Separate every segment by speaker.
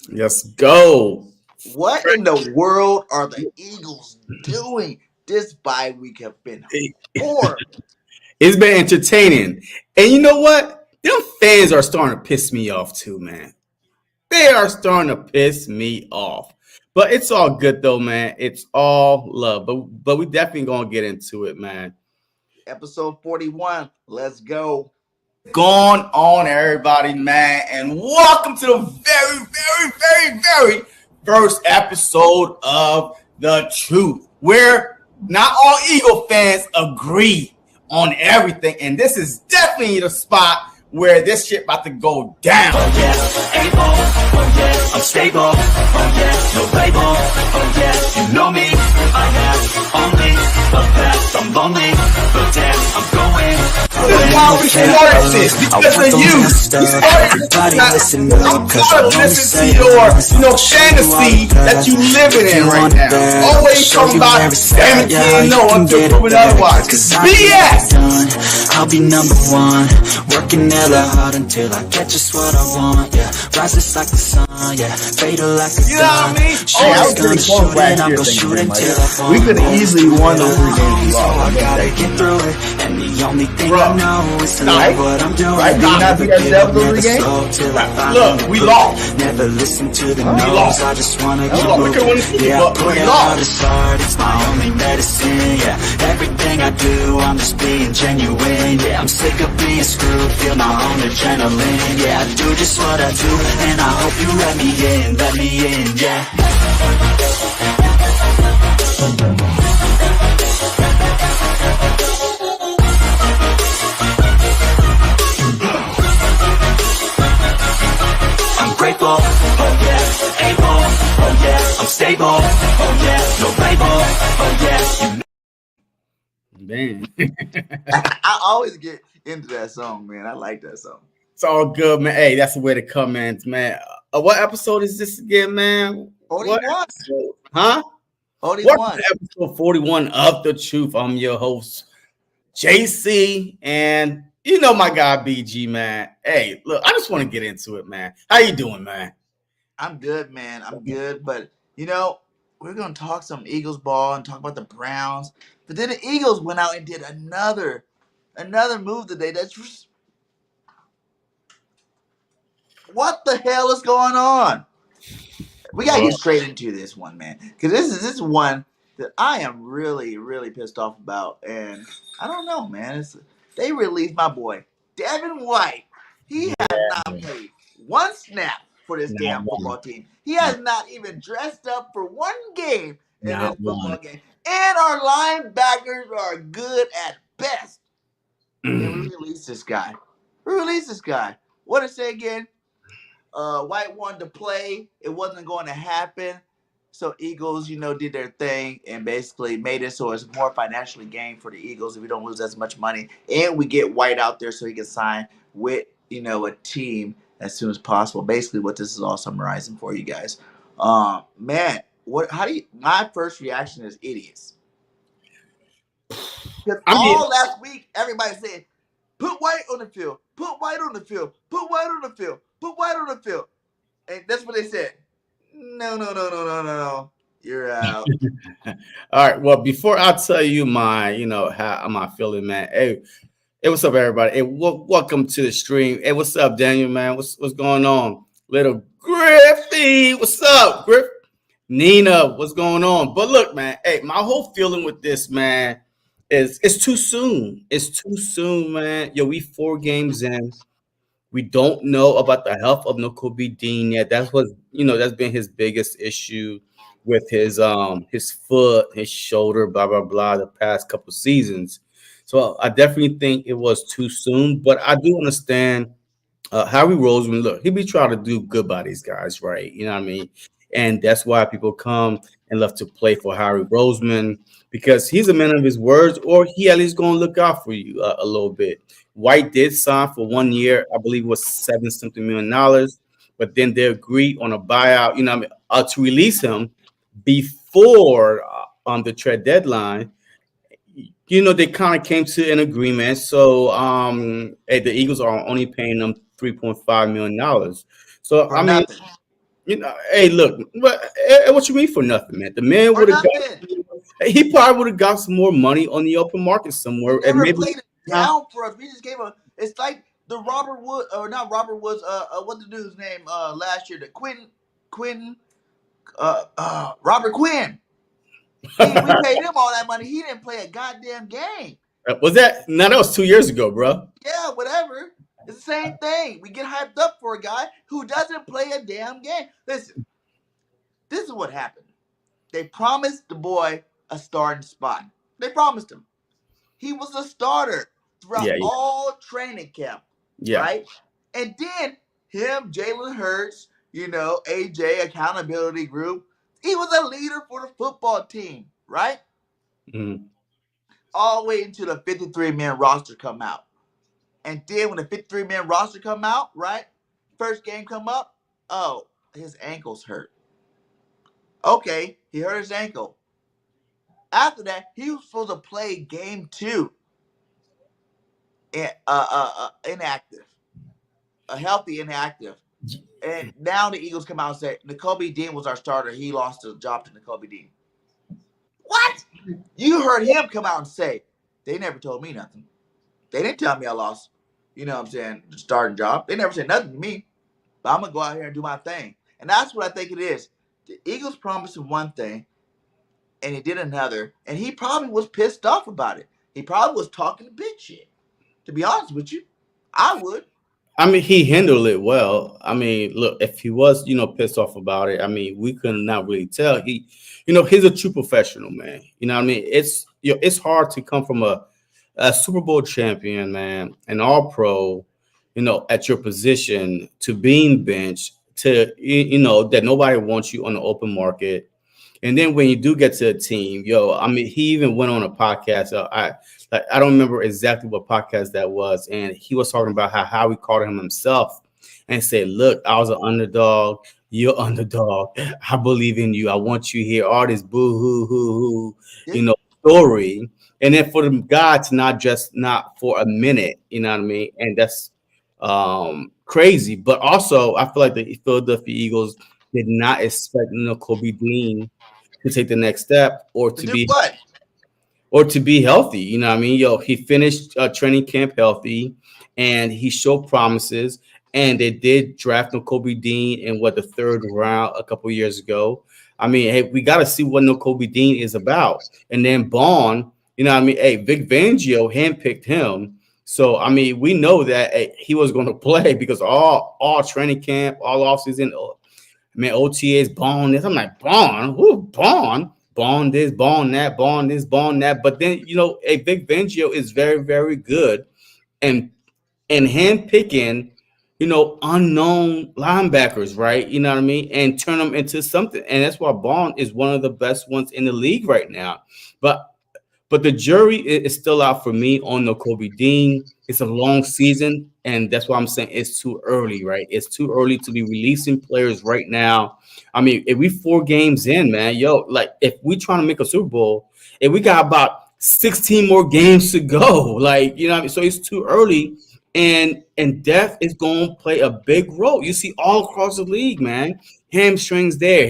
Speaker 1: Let's go.
Speaker 2: What in the world are the Eagles doing? This bye week have been horrible.
Speaker 1: It's been entertaining. And you know what? Them fans are starting to piss me off too, man. They are starting to piss me off. But it's all good though, man. It's all love. But we definitely gonna get into it, man.
Speaker 2: Episode 41. Let's go.
Speaker 1: Going on, everybody, man, and welcome to the very first episode of The Truth, where not all Eagle fans agree on everything, and this is definitely the spot where this shit about to go down.
Speaker 3: Oh yeah, able, oh yeah, I'm stable, oh yeah, no label, oh yeah, you know me, I have only a path, I'm lonely, but damn, I'm going.
Speaker 1: This is why we started this, because of you. We started this. I'm tired of listening to your fantasy that you living in right now. Always talking about everything no one can prove it otherwise. BS!
Speaker 3: I'll be number one, working hella hard until I get just what I want, yeah. Rises like the sun, yeah. Fatal like a gun.
Speaker 1: You know what I mean?
Speaker 3: Shooters gonna shoot and I'm gonna shoot until I fall.
Speaker 4: We could have easily won those 3 games.
Speaker 3: So I gotta get through it, and the only thing I know is to love what I'm doing.
Speaker 4: Right? Did you not beat ourselves those 3 games?
Speaker 1: Look, we lost.
Speaker 3: Never listen to the
Speaker 1: We
Speaker 3: no's,
Speaker 1: lost.
Speaker 3: I just wanna
Speaker 1: We
Speaker 3: keep
Speaker 1: could've won the
Speaker 3: moving.
Speaker 1: Super
Speaker 3: Yeah,
Speaker 1: Bowl,
Speaker 3: I put
Speaker 1: but we
Speaker 3: it
Speaker 1: lost.
Speaker 3: all aside, it's my only medicine, yeah. Everything I do, I'm just being genuine, yeah. I'm sick of being screwed, feel my own adrenaline, yeah. I do just what I do, and I hope you let me in, yeah. I'm grateful, oh yeah, able, oh yeah, I'm stable, oh yeah, no label, oh yeah, you
Speaker 1: Man,
Speaker 2: I always get into that song, man. I like that song.
Speaker 1: it's all good, man. Hey, that's the way to come, man. What episode is this again, man?
Speaker 2: 41.
Speaker 1: What episode? Huh?
Speaker 2: 41.
Speaker 1: Welcome to episode 41 of The Truth. I'm your host, JC, and you know my guy, BG, man. Hey, look, I just want to get into it, man. How you doing, man?
Speaker 2: I'm good, man. I'm good. But, we're going to talk some Eagles ball and talk about the Browns. But then the Eagles went out and did another move today. That's just, what the hell is going on? We got to get straight into this one, man. Because this is one that I am really, really pissed off about. And I don't know, man. They released my boy, Devin White. He has not played one snap for this damn football team. He has not even dressed up for one game in this football game. And our linebackers are good at best. And we released this guy. What did it say again? White wanted to play. It wasn't going to happen. So Eagles, did their thing and basically made it so it's more financially gained for the Eagles if we don't lose as much money. And we get White out there so he can sign with, a team as soon as possible. Basically what this is all summarizing for you guys. Man, my first reaction is idiots. Because last week, everybody said, put White on the field, put White on the field, put White on the field, put White on the field. And that's what they said. No. You're out.
Speaker 1: All right. Well, before I tell you how am I feeling, man? Hey, what's up, everybody? Hey, welcome to the stream. Hey, what's up, Daniel, man? What's going on? Little Griffey, what's up, Griff? Nina, what's going on? But look, man, hey, my whole feeling with this, man, is it's too soon. It's too soon, man. Yo, we 4 games in. We don't know about the health of Nakobe Dean yet. That's that's been his biggest issue with his foot, his shoulder, blah blah blah, the past couple seasons. So I definitely think it was too soon, but I do understand Howie Roseman. Look, he be trying to do good by these guys, right? You know what I mean? And that's why people come and love to play for Howie Roseman because he's a man of his words, or he at least going to look out for you a little bit. White did sign for 1 year, I believe it was $7-something million, but then they agreed on a buyout, to release him before on the trade deadline. They kind of came to an agreement. So the Eagles are only paying them $3.5 million. So
Speaker 2: Nothing.
Speaker 1: You know, hey, look, what you mean for nothing, man? The man
Speaker 2: For
Speaker 1: would have got.
Speaker 2: nothing.
Speaker 1: He probably would have got some more money on the open market
Speaker 2: We
Speaker 1: somewhere, and
Speaker 2: never
Speaker 1: maybe.
Speaker 2: played it down for us. We just gave a. It's like the Robert Wood, or not Robert Woods. What the dude's name? Last year, the Quentin, Robert Quinn. We paid him all that money. He didn't play a goddamn game.
Speaker 1: Was that? No, that was 2 years ago, bro.
Speaker 2: Yeah, whatever. It's the same thing. We get hyped up for a guy who doesn't play a damn game. Listen, this is what happened. They promised the boy a starting spot. They promised him. He was a starter throughout
Speaker 1: Yeah,
Speaker 2: all training camp,
Speaker 1: yeah.
Speaker 2: right? And then him, Jalen Hurts, AJ, accountability group. He was a leader for the football team, right?
Speaker 1: Mm-hmm.
Speaker 2: All the way until the 53-man roster come out. And then when the 53-man roster come out, right? First game come up, oh, his ankle's hurt. Okay, he hurt his ankle. After that, he was supposed to play game 2. Inactive. A healthy inactive. And now the Eagles come out and say, Nakobe Dean was our starter. He lost his job to Nakobe Dean. What? You heard him come out and say, they never told me nothing. They didn't tell me I lost, the starting job. They never said nothing to me. But I'm going to go out here and do my thing. And that's what I think it is. The Eagles promised him one thing, and he did another. And he probably was pissed off about it. He probably was talking big shit. To be honest with you, I would.
Speaker 1: I mean, he handled it well. I mean, look, if he was, pissed off about it, I mean, we could not really tell. He's a true professional, man. You know what I mean? It's hard to come from a Super Bowl champion, man, an all pro, at your position to being benched to, that nobody wants you on the open market. And then when you do get to a team, I mean, he even went on a podcast. I don't remember exactly what podcast that was. And he was talking about how he called him himself and said, look, I was an underdog. You're underdog. I believe in you. I want you here. All this boo hoo story. And then for the guy to not for a minute, you know what I mean? And that's crazy. But also, I feel like the Philadelphia Eagles did not expect Kobe Dean to take the next step or to be
Speaker 2: what?
Speaker 1: Or to be healthy. You know what I mean? He finished training camp healthy and he showed promises. And they did draft Nakobe Dean in the 3rd round a couple years ago. I mean, hey, we got to see what Nakobe Dean is about. And then Bond, you know what I mean? Hey, Vic Fangio handpicked him. So, I mean, we know that he was going to play because all training camp, all offseason, man, OTAs, Bond this. I'm like, Bond? Who? Bond? Bond this, Bond that, Bond this, Bond that. But then, Vic Fangio is very, very good and handpicking, unknown linebackers, right? You know what I mean? And turn them into something. And that's why Bond is one of the best ones in the league right now. But the jury is still out for me on Nakobe Dean. It's a long season, and that's why I'm saying it's too early, right? It's too early to be releasing players right now. I mean, if we 4 games in, man, if we trying to make a Super Bowl, if we got about 16 more games to go, what I mean? So it's too early, and depth is going to play a big role. You see all across the league, man. Hamstrings there,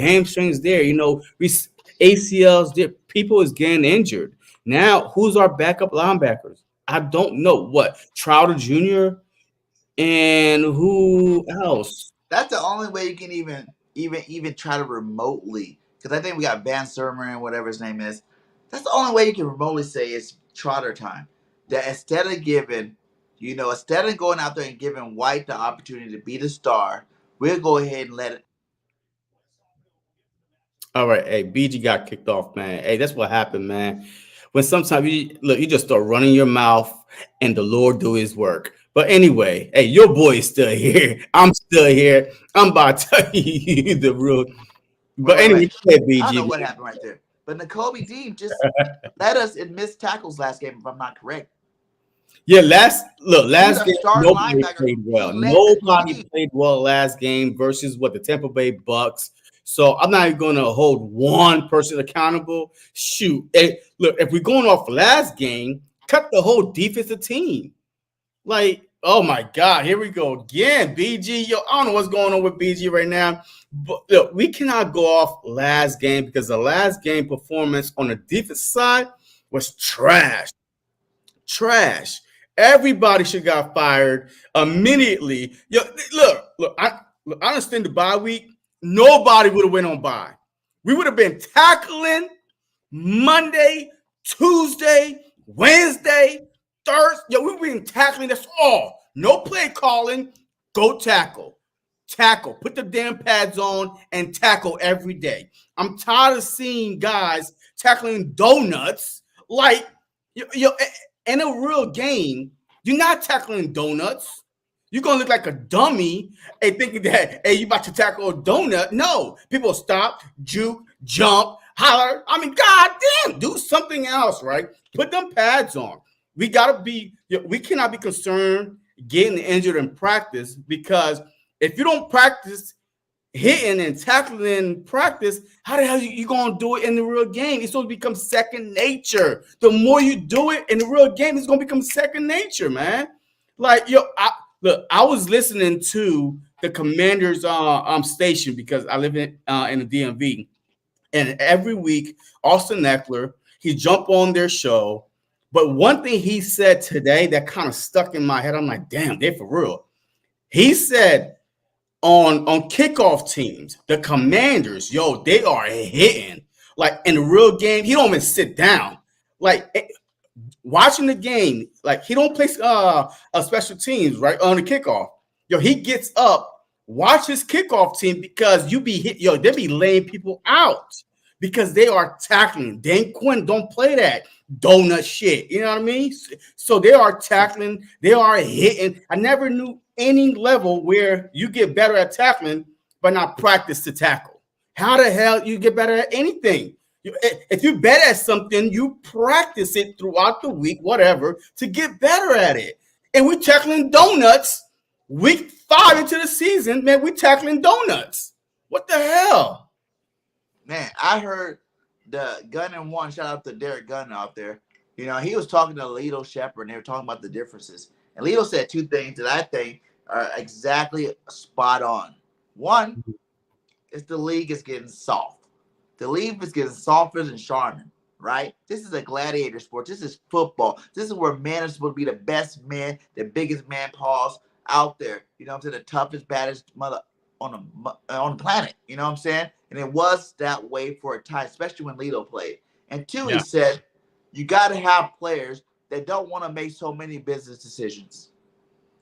Speaker 1: ACLs there. People is getting injured. Now, who's our backup linebackers? I don't know. What? Trouter Jr. and who else?
Speaker 2: That's the only way you can even try to remotely, because I think we got Van Sermer, whatever his name is. That's the only way you can remotely say it's Trotter time. That instead of going out there and giving White the opportunity to be the star, we'll go ahead and let it.
Speaker 1: All right, hey, BG got kicked off, man. Hey, that's what happened, man. When sometimes you just start running your mouth and the Lord do his work. But anyway, hey, your boy is still here. I'm still here. I'm about to tell you the rule. But anyway, BG.
Speaker 2: I don't know what happened right there. But Nakobe Dean just led us in missed tackles last game, if I'm not correct.
Speaker 1: Yeah, last game, nobody played well. Nobody played well last game versus the Tampa Bay Bucks. So I'm not even going to hold one person accountable. Shoot. Hey, look, if we're going off last game, cut the whole defensive team. Oh my God, here we go again. BG, yo, I don't know what's going on with BG right now. But look, we cannot go off last game because the last game performance on the defense side was trash. Trash. Everybody should got fired immediately. Yo, I understand the bye week. Nobody would have went on bye. We would have been tackling Monday, Tuesday, Wednesday, Thursday. Yo, we've been tackling. That's all. No play calling. Go tackle. Tackle. Put the damn pads on and tackle every day. I'm tired of seeing guys tackling donuts. Like, in a real game, you're not tackling donuts. You're going to look like a dummy and thinking that, hey, you about to tackle a donut. No. People stop, juke, jump, holler. I mean, God damn, do something else, right? Put them pads on. We cannot be concerned getting injured in practice, because if you don't practice hitting and tackling in practice, how the hell you going to do it in the real game? It's supposed to become second nature. The more you do it in the real game, it's going to become second nature, man. Like, I was listening to the Commanders station because I live in the DMV, and every week Austin Eckler, he jumped on their show. But one thing he said today that kind of stuck in my head, I'm like, damn, they're for real. He said on kickoff teams, the Commanders, yo, they are hitting. Like in the real game, he don't even sit down. Like watching the game, like he don't play special teams, right, on the kickoff. Yo, he gets up, watch his kickoff team, because you be hit, yo, they be laying people out because they are tackling. Dan Quinn don't play that donut shit. You know what I mean? So they are tackling, they are hitting. I never knew any level where you get better at tackling but not practice to tackle. How the hell you get better at anything? If you're better at something, you practice it throughout the week, whatever, to get better at it. And we're tackling donuts week 5 into the season, man. We're tackling donuts. What the hell?
Speaker 2: Man, I heard the Gun and One, shout out to Derek Gunn out there. You know, he was talking to Lito Shepherd, and they were talking about the differences. And Lito said two things that I think are exactly spot on. One is the league is getting soft. The league is getting softer than Charmin, right? This is a gladiator sport. This is football. This is where man is supposed to be the best man, the biggest man paws out there. You know what I'm saying? The toughest, baddest mother on the planet. You know what I'm saying? And it was that way for a time, especially when Lito played. And two, he said, you got to have players that don't want to make so many business decisions.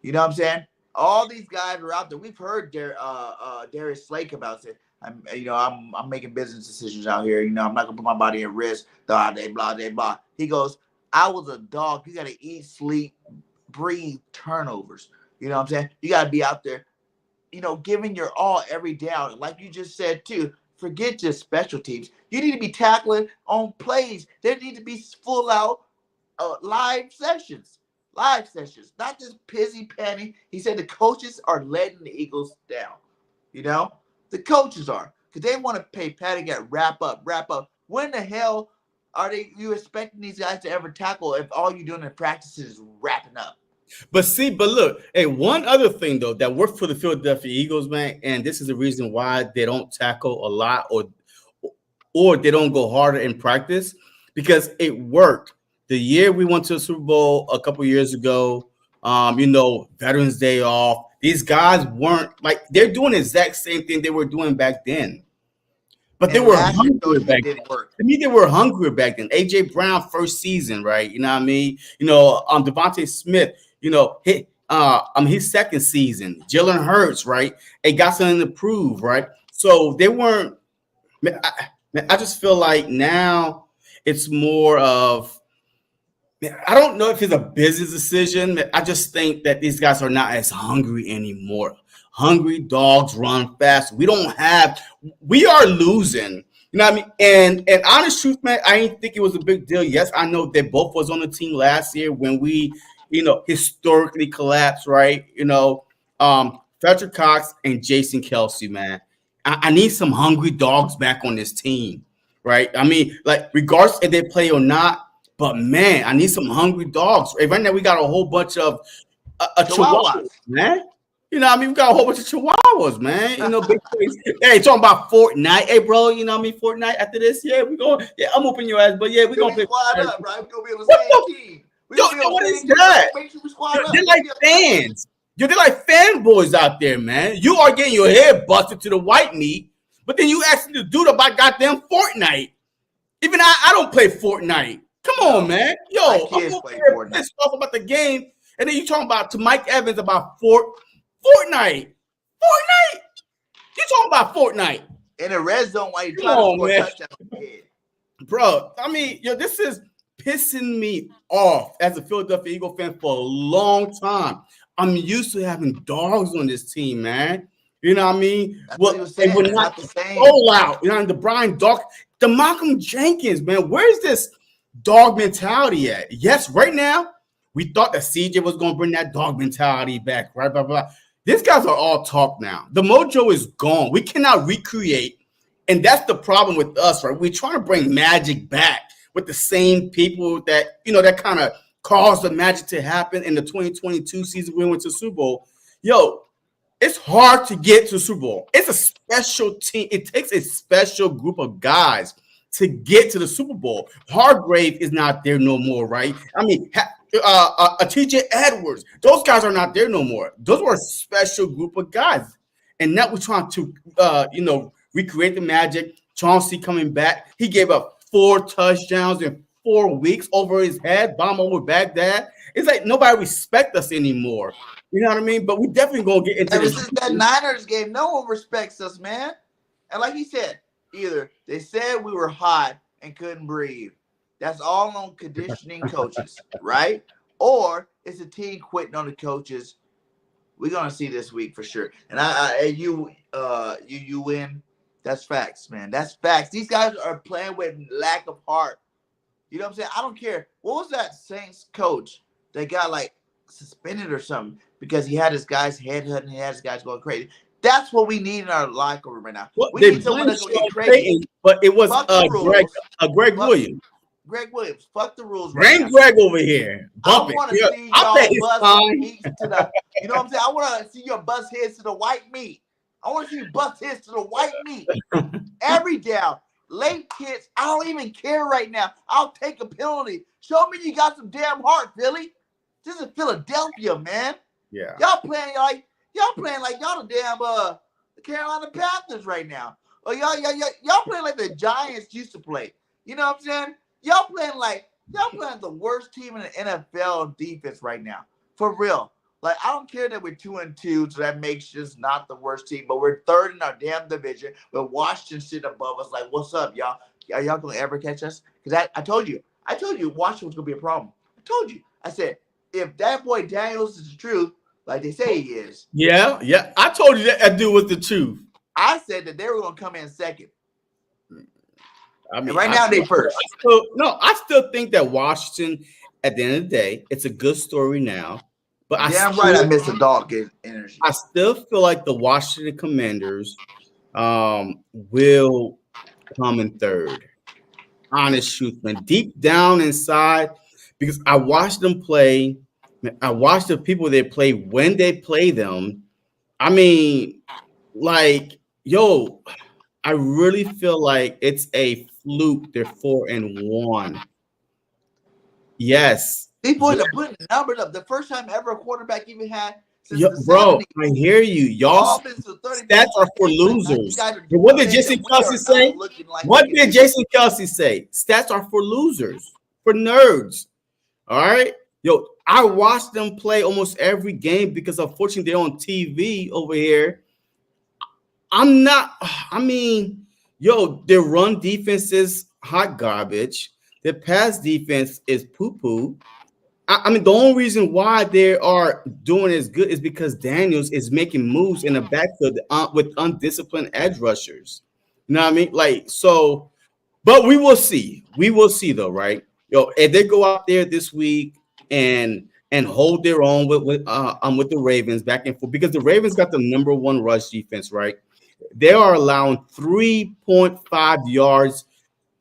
Speaker 2: You know what I'm saying? All these guys are out there. We've heard Darius Slake about it. I'm making business decisions out here. You know, I'm not gonna put my body at risk. Blah, blah, blah, blah. He goes, I was a dog. You got to eat, sleep, breathe, turnovers. You know what I'm saying? You got to be out there, you know, giving your all every down. Like you just said, too, forget just special teams. You need to be tackling on plays. There need to be full out live sessions, not just pissy penny. He said the coaches are letting the Eagles down. You know, the coaches are, because they want to pay Patty at wrap up. When the hell are you expecting these guys to ever tackle if all you're doing in practice is wrapping up?
Speaker 1: But look, hey, one other thing though that worked for the Philadelphia Eagles, man, and this is the reason why they don't tackle a lot or they don't go harder in practice, because it worked. The year we went to the Super Bowl a couple years ago, you know, Veterans Day off, these guys weren't like, they're doing the exact same thing they were doing back then. But they were hungrier back then. To me, they were hungrier back then. AJ Brown first season, right? You know what I mean? You know, Devontae Smith, you know, his second season. Jalen Hurts, right? It got something to prove, right? So they weren't. I just feel like now it's more of, I don't know if it's a business decision. I just think that these guys are not as hungry anymore. Hungry dogs run fast. We are losing. You know what I mean? And honest truth, man, I didn't think it was a big deal. Yes, I know they both was on the team last year when we, you know, historically collapsed, right? You know, Frederick Cox and Jason Kelsey, man. I need some hungry dogs back on this team, right? I mean, like, regardless if they play or not, but man, I need some hungry dogs. Right now, we got a whole bunch of a chihuahua, man. You know what I mean? We got a whole bunch of chihuahuas, man. You know, big things. Hey, talking about Fortnite. Hey, bro, you know what I mean? Fortnite after this, yeah, we going. Yeah, I'm whooping your ass, but yeah, we gonna play.
Speaker 2: Squad up, right? We gonna be on the same team.
Speaker 1: Yo, what is that?
Speaker 2: Make sure we squad up.
Speaker 1: They're like fans. Yo, they're like fanboys out there, man. You are getting your head busted to the white meat, but then you asking the dude about goddamn Fortnite. Even I don't play Fortnite. Come on, man. Yo, I'm pissed off about the game, and then you talking about to Mike Evans about Fortnite. You talking about Fortnite
Speaker 2: in the red zone while you trying to score a touchdown?
Speaker 1: Bro, I mean, yo, this is pissing me off as a Philadelphia Eagle fan for a long time. I'm used to having dogs on this team, man. You know what I mean? They were not the same. Roll out. You know, the Brian Dog, the Malcolm Jenkins, man. Where's this dog mentality at? Yes, right now, we thought that CJ was going to bring that dog mentality back, right? Blah, blah, blah. These guys are all talk now. The mojo is gone. We cannot recreate. And that's the problem with us, right? We're trying to bring magic back with the same people that, you know, that kind of caused the magic to happen in the 2022 season we went to Super Bowl. Yo, it's hard to get to the Super Bowl. It's a special team. It takes a special group of guys to get to the Super Bowl. Hargrave is not there no more, right? I mean, a TJ Edwards, those guys are not there no more. Those were a special group of guys. And now we're trying to, recreate the magic. Chauncey coming back. He gave up 4 touchdowns in 4 weeks over his head, bomb over Baghdad. It's like nobody respects us anymore. You know what I mean? But we definitely going to get into this.
Speaker 2: Since that Niners game, no one respects us, man. And like he said, either they said we were hot and couldn't breathe. That's all on conditioning coaches, right? Or it's a team quitting on the coaches. We're gonna see this week for sure. And you win. That's facts, man. That's facts. These guys are playing with lack of heart. You know what I'm saying? I don't care. What was that Saints coach that got like suspended or something because he had his guys headhunting, he had his guys going crazy? That's what we need in our locker room right now.
Speaker 1: Well,
Speaker 2: we need someone that's going to get crazy.
Speaker 1: But it was Greg Williams.
Speaker 2: Greg Williams. Fuck the rules.
Speaker 1: Right now. Greg over here.
Speaker 2: I want to see y'all bust heads to the. You know what I'm saying? I want to see your bust heads to the white meat. I want to see you bust heads to the white meat. Every down. Late hits. I don't even care right now. I'll take a penalty. Show me you got some damn heart, Philly. This is Philadelphia, man.
Speaker 1: Yeah.
Speaker 2: Y'all playing like y'all the damn the Carolina Panthers right now. Or y'all playing like the Giants used to play. You know what I'm saying? Y'all playing the worst team in the NFL defense right now. For real. Like, I don't care that we're 2-2, so that makes us not the worst team, but we're third in our damn division. But Washington sitting above us, like, what's up, y'all? Are y'all gonna ever catch us? Because I told you Washington was gonna be a problem. I told you. I said, if that boy Daniels is the truth, like they say he is.
Speaker 1: Yeah. I told you that dude was the truth.
Speaker 2: I said that they were gonna come in second.
Speaker 1: I mean,
Speaker 2: and right now they first.
Speaker 1: I still think that Washington, at the end of the day, it's a good story now. But
Speaker 2: I miss the dog energy.
Speaker 1: I still feel like the Washington Commanders will come in third. Honest truth, man. Deep down inside, because I watched them play. I watched the people they play when they play them. I mean, like, yo, I really feel like it's a fluke. They're 4-1. Yes.
Speaker 2: These boys are putting numbers up. The first time ever a quarterback even had.
Speaker 1: Bro, I hear you. Y'all stats are for losers. What did Jason Kelsey say? What did Jason Kelsey say? Stats are for losers, for nerds. All right. Yo, I watch them play almost every game because unfortunately they're on TV over here. Their run defense is hot garbage. Their pass defense is poo-poo. I mean, the only reason why they are doing as good is because Daniels is making moves in the backfield with undisciplined edge rushers. You know what I mean? Like, so, but we will see. We will see, though, right? Yo, if they go out there this week and hold their own with the Ravens back and forth, because the Ravens got the #1 rush defense, right? They are allowing 3.5 yards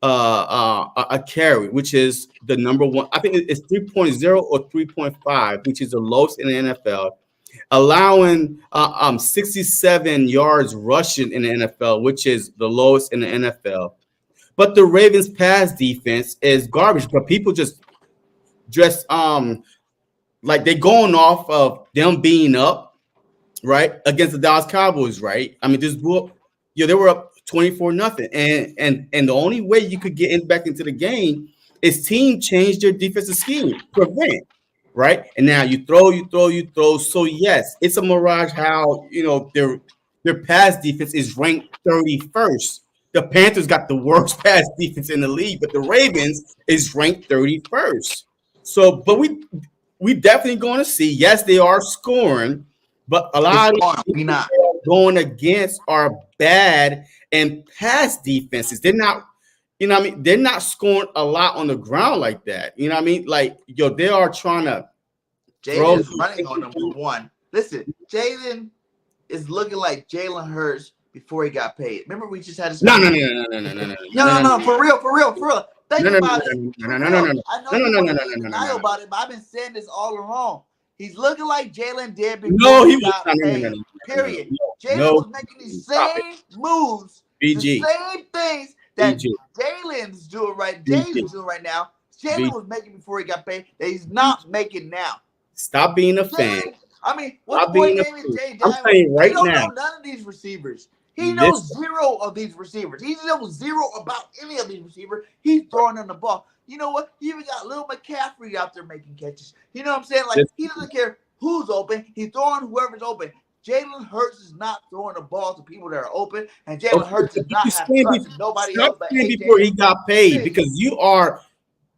Speaker 1: a carry, which is the number one. I think it's 3.0 or 3.5, which is the lowest in the NFL. Allowing 67 yards rushing in the NFL, which is the lowest in the NFL. But the Ravens pass defense is garbage. But people just like they're going off of them being up, right, against the Dallas Cowboys, right? I mean, they were up 24-0, and the only way you could get back into the game is team change their defensive scheme, prevent, right? And now you throw. So yes, it's a mirage how their pass defense is ranked 31st. The Panthers got the worst pass defense in the league, but the Ravens is ranked 31st. So, but we definitely going to see. Yes, they are scoring, but a lot of
Speaker 2: we not
Speaker 1: going against are bad and pass defenses. They're not, you know what I mean? They're not scoring a lot on the ground like that. You know what I mean? Like, they are trying to
Speaker 2: Jalen is running on them for one. Listen, Jalen is looking like Jalen Hurts before he got paid. Remember we just had this
Speaker 1: No,
Speaker 2: for real. Think about it.
Speaker 1: No.
Speaker 2: I know you denial about it, but I've been saying this all along. He's looking like Jalen did before he got paid. Period. Jalen was making these same moves, the same things that Jalen's doing right. Jalen's doing right now. Jalen was making before he got paid that he's not making now.
Speaker 1: Stop being a fan.
Speaker 2: I mean, what boy name is Jay?
Speaker 1: I'm saying right now.
Speaker 2: He don't know none of these receivers. He knows zero of these receivers. He knows zero about any of these receivers. He's throwing them the ball. You know what? He even got little McCaffrey out there making catches. You know what I'm saying? Like, he doesn't care who's open. He's throwing whoever's open. Jalen Hurts is not throwing the ball to people that are open, and Jalen Hurts does not have trust in nobody else but AJ.
Speaker 1: Before he got paid, because you are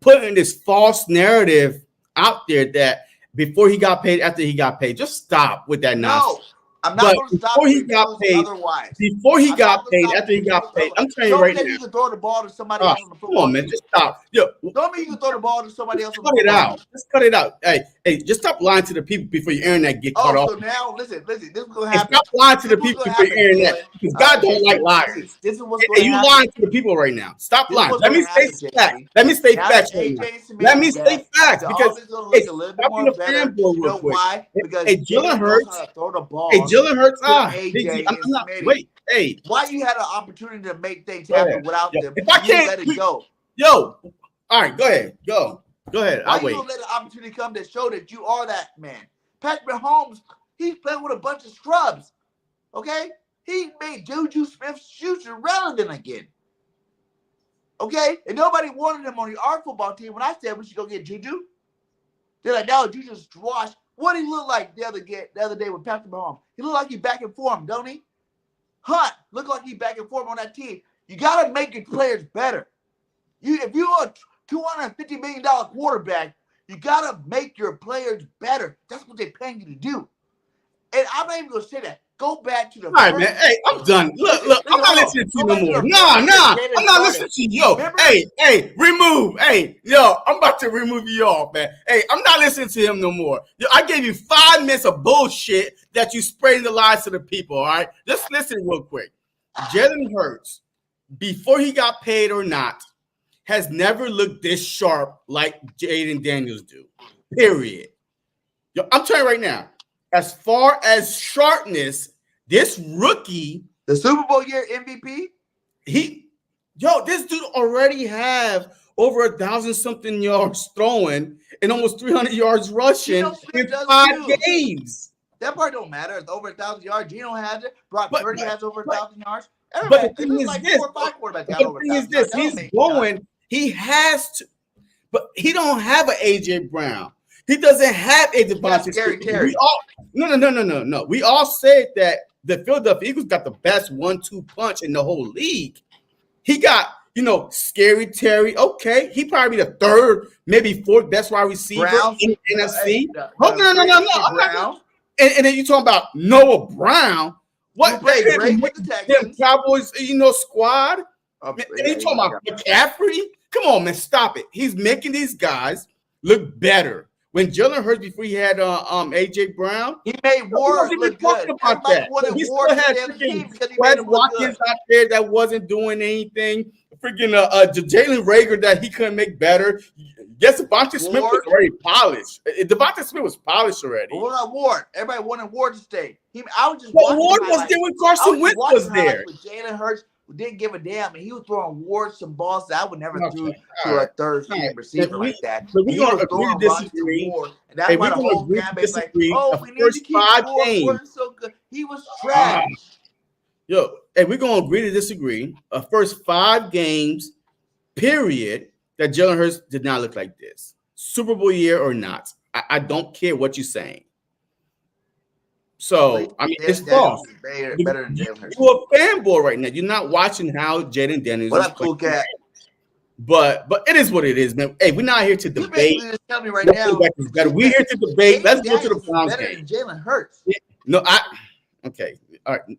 Speaker 1: putting this false narrative out there that before he got paid, after he got paid. Just stop with that nonsense.
Speaker 2: No, I'm not going to stop
Speaker 1: before he got paid.
Speaker 2: Otherwise,
Speaker 1: before he got paid, after he got paid, I'm telling you right now.
Speaker 2: You can throw the ball to somebody else on the football.
Speaker 1: Come on, man, just stop. Yo,
Speaker 2: don't mean you can throw the ball to somebody else.
Speaker 1: Cut it out. Just cut it out. Hey, just stop lying to the people before your internet get cut off.
Speaker 2: So now, listen. This is going to happen.
Speaker 1: Stop lying to the people before your internet, because God don't like liars.
Speaker 2: This is what's going to happen.
Speaker 1: You lying to the people right now. Stop lying. Let me stay facts. Let me stay facts. Let me stay facts because it's stopping the fanboy real quick.
Speaker 2: Why? Because
Speaker 1: Jalen Hurts
Speaker 2: throw the ball.
Speaker 1: Hey, Jalen Hurts.
Speaker 2: Wait. Why you had an opportunity to make things happen without them?
Speaker 1: If I can't
Speaker 2: let it go.
Speaker 1: All right, go ahead. Go ahead. I'll wait.
Speaker 2: Why you let an opportunity come to show that you are that man? Patrick Mahomes, he's playing with a bunch of scrubs. Okay? He made Juju Smith-Schuster relevant again. Okay? And nobody wanted him on our football team when I said we should go get Juju. They're like, no, Juju's washed. What did he look like the other day with Patrick Mahomes? He looked like he's back in form, don't he? Hunt looked like he's back in form on that team. You got to make your players better. If you're a $250 million quarterback, you got to make your players better. That's what they're paying you to do. And I'm not even going to say that. Go back to the.
Speaker 1: All right, man. Hey, I'm done. Look. I'm not listening to you no more. Nah. I'm not listening to you. Yo, hey, remove. Hey, yo, I'm about to remove you off, man. Hey, I'm not listening to him no more. Yo, I gave you 5 minutes of bullshit that you spraying the lies to the people. All right, just listen real quick. Jalen Hurts, before he got paid or not, has never looked this sharp like Jaden Daniels do. Period. Yo, I'm telling you right now. As far as sharpness, this rookie,
Speaker 2: the Super Bowl year MVP,
Speaker 1: this dude already have over 1,000-something yards throwing and almost 300 yards rushing in 5 games.
Speaker 2: That part don't matter. It's over 1,000 yards. Geno has it. Brock Purdy has over 1,000 yards.
Speaker 1: But the thing is this. The thing is this. He's going. He has to, but he don't have an AJ Brown. He doesn't have a Devontae.
Speaker 2: Terry.
Speaker 1: No. We all said that the Philadelphia Eagles got the best 1-2 punch in the whole league. He got, Scary Terry. Okay, he probably the 3rd, maybe 4th best wide receiver in the NFC. No. And then you talking about Noah Brown. What?
Speaker 2: Great with the Texans.
Speaker 1: Cowboys, squad. And you talking about McCaffrey? Come on, man, stop it. He's making these guys look better. when Jalen Hurts before he had AJ Brown.
Speaker 2: He made Ward look good.
Speaker 1: About
Speaker 2: Everybody
Speaker 1: that.
Speaker 2: wanted
Speaker 1: He
Speaker 2: Ward
Speaker 1: still
Speaker 2: to
Speaker 1: had
Speaker 2: stay on the team
Speaker 1: freaking
Speaker 2: because he made
Speaker 1: Wes
Speaker 2: him look
Speaker 1: Watkins
Speaker 2: good.
Speaker 1: out there that wasn't doing anything. Freaking Jalen Rager that he couldn't make better. Yes, Devontae Smith was already polished. Devontae Smith was polished already.
Speaker 2: But what about Ward? Everybody wanted Ward to stay. I was just
Speaker 1: But
Speaker 2: watching
Speaker 1: Ward was there when Carson Wentz was there.
Speaker 2: With Jalen Hurts, who didn't give a damn, and he was throwing Ward some balls that I would never throw
Speaker 1: All
Speaker 2: to a third string receiver like that.
Speaker 1: But we're
Speaker 2: going
Speaker 1: to agree to disagree.
Speaker 2: Ward, and that's why the whole fan base like, oh, we need to keep Ward. Ward is so good. He was trash.
Speaker 1: Yo, hey, we're gonna agree to disagree. First 5 games, period, that Jalen Hurts did not look like this. Super Bowl year or not, I don't care what you're saying. So I mean, it's false.
Speaker 2: Better than Jalen Hurts.
Speaker 1: You're a fanboy right now. You're not watching how Jaden Daniels.
Speaker 2: What up, cool cat?
Speaker 1: But it is what it is, man. Hey, we're not here to debate.
Speaker 2: Just tell me right now.
Speaker 1: We're here to debate. Let's go to the Browns game.
Speaker 2: Jalen Hurts.
Speaker 1: No, okay, all right.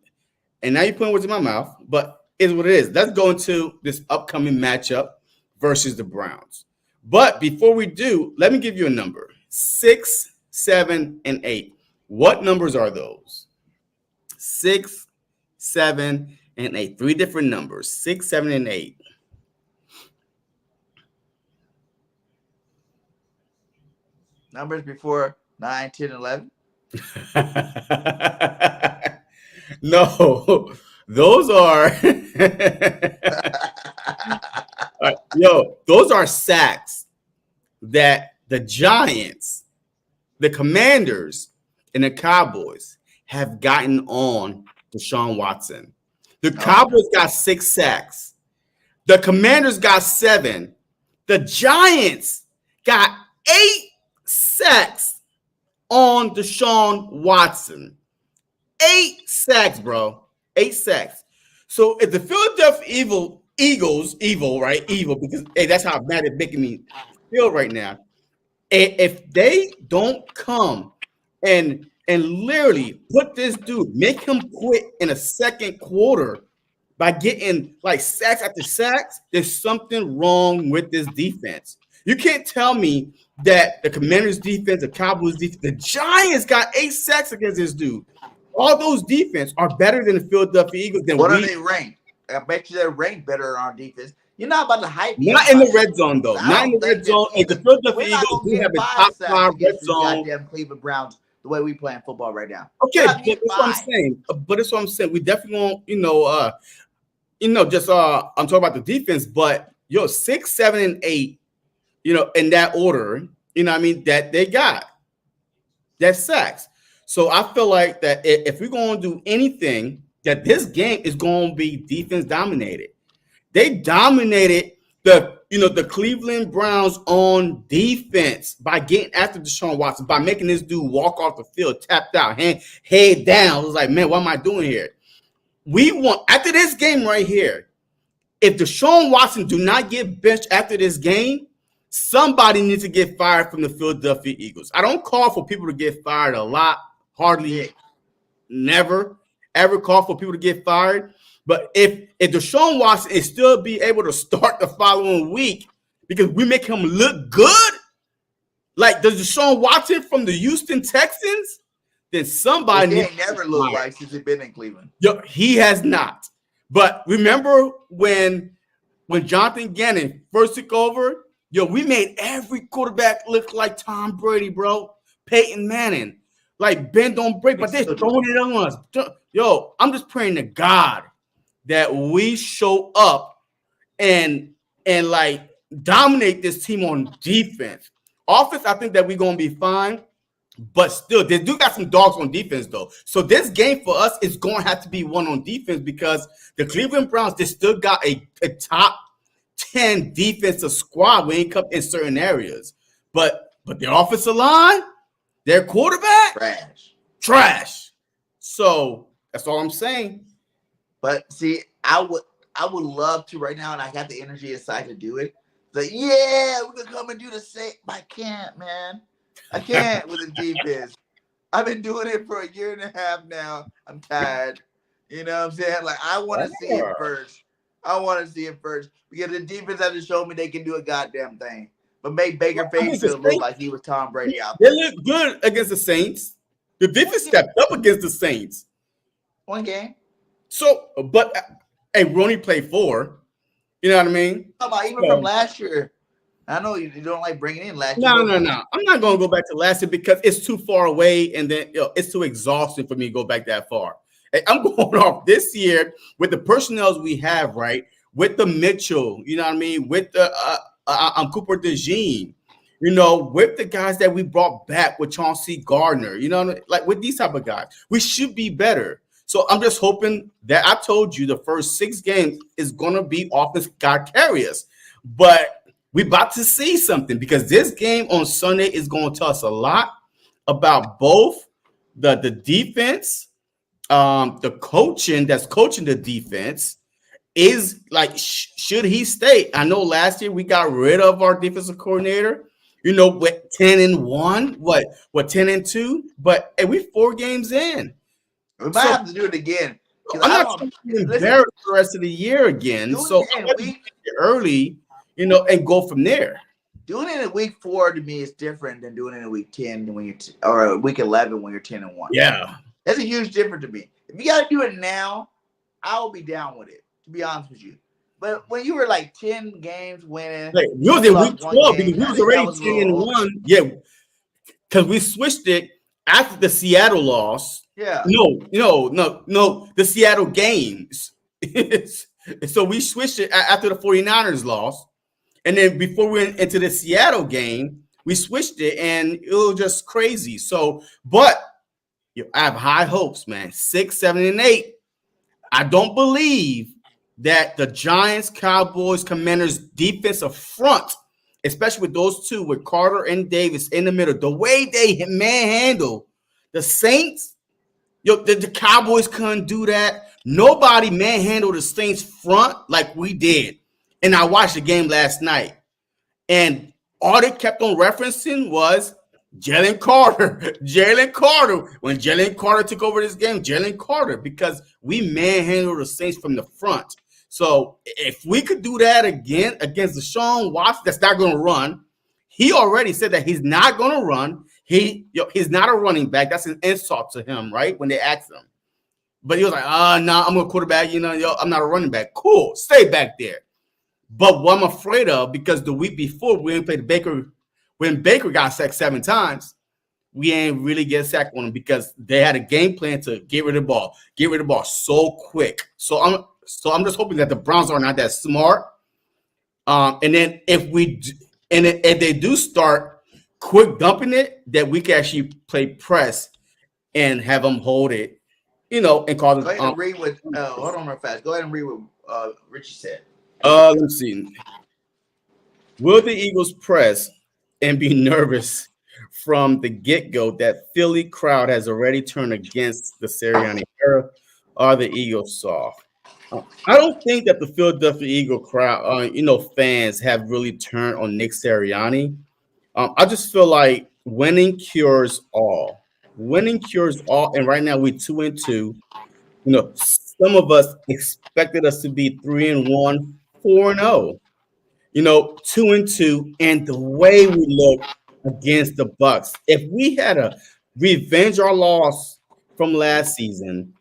Speaker 1: And now you're putting words in my mouth, but it's what it is. Let's go into this upcoming matchup versus the Browns. But before we do, let me give you a number: 6, 7, and 8. What numbers are those? 6, 7, and 8. 3 different numbers: 6, 7, and 8.
Speaker 2: Numbers before 9, 10, 11.
Speaker 1: No, those are those are sacks that the Giants, the Commanders, and the Cowboys have gotten on Deshaun Watson. The Cowboys got 6 sacks. The Commanders got 7. The Giants got 8 sacks on Deshaun Watson. 8 sacks, bro. 8 sacks. So if the Philadelphia Eagles, right? Evil, because hey, that's how bad it's making me feel right now. If they don't come and literally put this dude, make him quit in a second quarter by getting like sacks after sacks, there's something wrong with this defense. You can't tell me that the Commanders defense, the Cowboys defense, the Giants got 8 sacks against this dude. All those defense are better than the Philadelphia Eagles.
Speaker 2: What are they ranked? I bet you they're ranked better on defense. You're not about to hype.
Speaker 1: Not in the red zone, though. Not in the red zone. And the Philadelphia Eagles do have a top 5 red zone.
Speaker 2: Goddamn Cleveland Browns, the way we playing football right now.
Speaker 1: Okay, but that's what I'm saying. But that's what I'm saying. We definitely won't, I'm talking about the defense. But 6, 7, and 8, in that order, what I mean, that they got. That's sacks. So I feel like that if we're going to do anything, that this game is going to be defense dominated. They dominated the Cleveland Browns on defense by getting after Deshaun Watson, by making this dude walk off the field, tapped out, head down. It was like, man, what am I doing here? We want, after this game right here, if Deshaun Watson do not get benched after this game, somebody needs to get fired from the Philadelphia Eagles. I don't call for people to get fired a lot. Hardly never, ever call for people to get fired. But if Deshaun Watson is still be able to start the following week because we make him look good, like does Deshaun Watson from the Houston Texans, then somebody
Speaker 2: he ain't never looked like since he's been in Cleveland.
Speaker 1: He has not. But remember when Jonathan Gannon first took over, we made every quarterback look like Tom Brady, bro. Peyton Manning. Like bend don't break, but they're throwing it on us. I'm just praying to God that we show up and like dominate this team on defense. Offense, I think that we're gonna be fine, but still, they do got some dogs on defense though. So this game for us is gonna have to be one on defense because the Cleveland Browns, they still got a top 10 defensive squad when it comes in certain areas, but their offensive line. Their quarterback? Trash. So that's all I'm saying.
Speaker 2: But see, I would love to right now, and I got the energy inside to do it. Like, yeah, we're gonna come and do the same. I can't, man. I can't with the defense. I've been doing it for 1.5 years now. I'm tired. You know what I'm saying? Like, I want to see it first. I want to see it first because the defense has to show me they can do a goddamn thing. but made Baker
Speaker 1: Against the
Speaker 2: Mayfield look
Speaker 1: Saints,
Speaker 2: like he was Tom Brady out
Speaker 1: they
Speaker 2: there.
Speaker 1: look good against the Saints. The defense stepped up against the Saints.
Speaker 2: One game.
Speaker 1: So, but hey, we only played 4. You know what I mean?
Speaker 2: How about even from last year? I know you don't like bringing in last year.
Speaker 1: No. I'm not going to go back to last year because it's too far away, and then it's too exhausting for me to go back that far. Hey, I'm going off this year with the personnel we have, right? With the Mitchell, you know what I mean? With the Cooper DeJean, you know, with the guys that we brought back with Chauncey Gardner, you know, like with these type of guys, we should be better. So I'm just hoping that I told you the first 6 games is going to be offense God carriers. But we about to see something because this game on Sunday is going to tell us a lot about both the defense, the coaching that's coaching the defense is like, should he stay? I know last year we got rid of our defensive coordinator, you know, with 10-1, what 10-2, but hey, we 4 games in.
Speaker 2: We might have to do it again.
Speaker 1: I'm not trying to be embarrassed the rest of the year again. So I'm going to early, you know, and go from there.
Speaker 2: Doing it in week 4 to me is different than doing it in week 10 when you're or week 11 when you're 10-1.
Speaker 1: Yeah,
Speaker 2: that's a huge difference to me. If you got to do it now, I will be down with it. To be honest with you, but when you were like 10 games winning,
Speaker 1: like, we was in week 12 because we was already 10-1. Yeah, because we switched it after the Seattle loss.
Speaker 2: Yeah.
Speaker 1: No. The Seattle games. So we switched it after the 49ers loss. And then before we went into the Seattle game, we switched it and it was just crazy. So, but I have high hopes, man. 6, 7, and 8. I don't believe that the Giants, Cowboys, Commanders defensive front, especially with those two, with Carter and Davis in the middle, the way they manhandle the Saints, the Cowboys couldn't do that. Nobody manhandled the Saints front like we did. And I watched the game last night, and all they kept on referencing was Jalen Carter. Jalen Carter. When Jalen Carter took over this game, Jalen Carter, because we manhandled the Saints from the front. So if we could do that again against Deshaun Watson, that's not going to run. He already said that he's not going to run. He's not a running back. That's an insult to him, right? When they asked him. But he was like, nah, I'm a quarterback. I'm not a running back. Cool. Stay back there. But what I'm afraid of, because the week before we ain't played Baker, when Baker got sacked 7 times, we ain't really get sacked on him because they had a game plan to get rid of the ball so quick. So I'm just hoping that the Browns are not that smart. And then if they do start quick dumping it, that we can actually play press and have them hold it, and cause them.
Speaker 2: Go ahead and read what. Hold on real fast. Go ahead and read what Richie said.
Speaker 1: Let's see. Will the Eagles press and be nervous from the get-go that Philly crowd has already turned against the Sirianni era? Are the Eagles soft? I don't think that the Philadelphia Eagle crowd, fans have really turned on Nick Sirianni. I just feel like winning cures all. Winning cures all, and right now we're 2-2. Some of us expected us to be 3-1, 4-0. 2-2, and the way we look against the Bucks. If we had to revenge our loss from last season,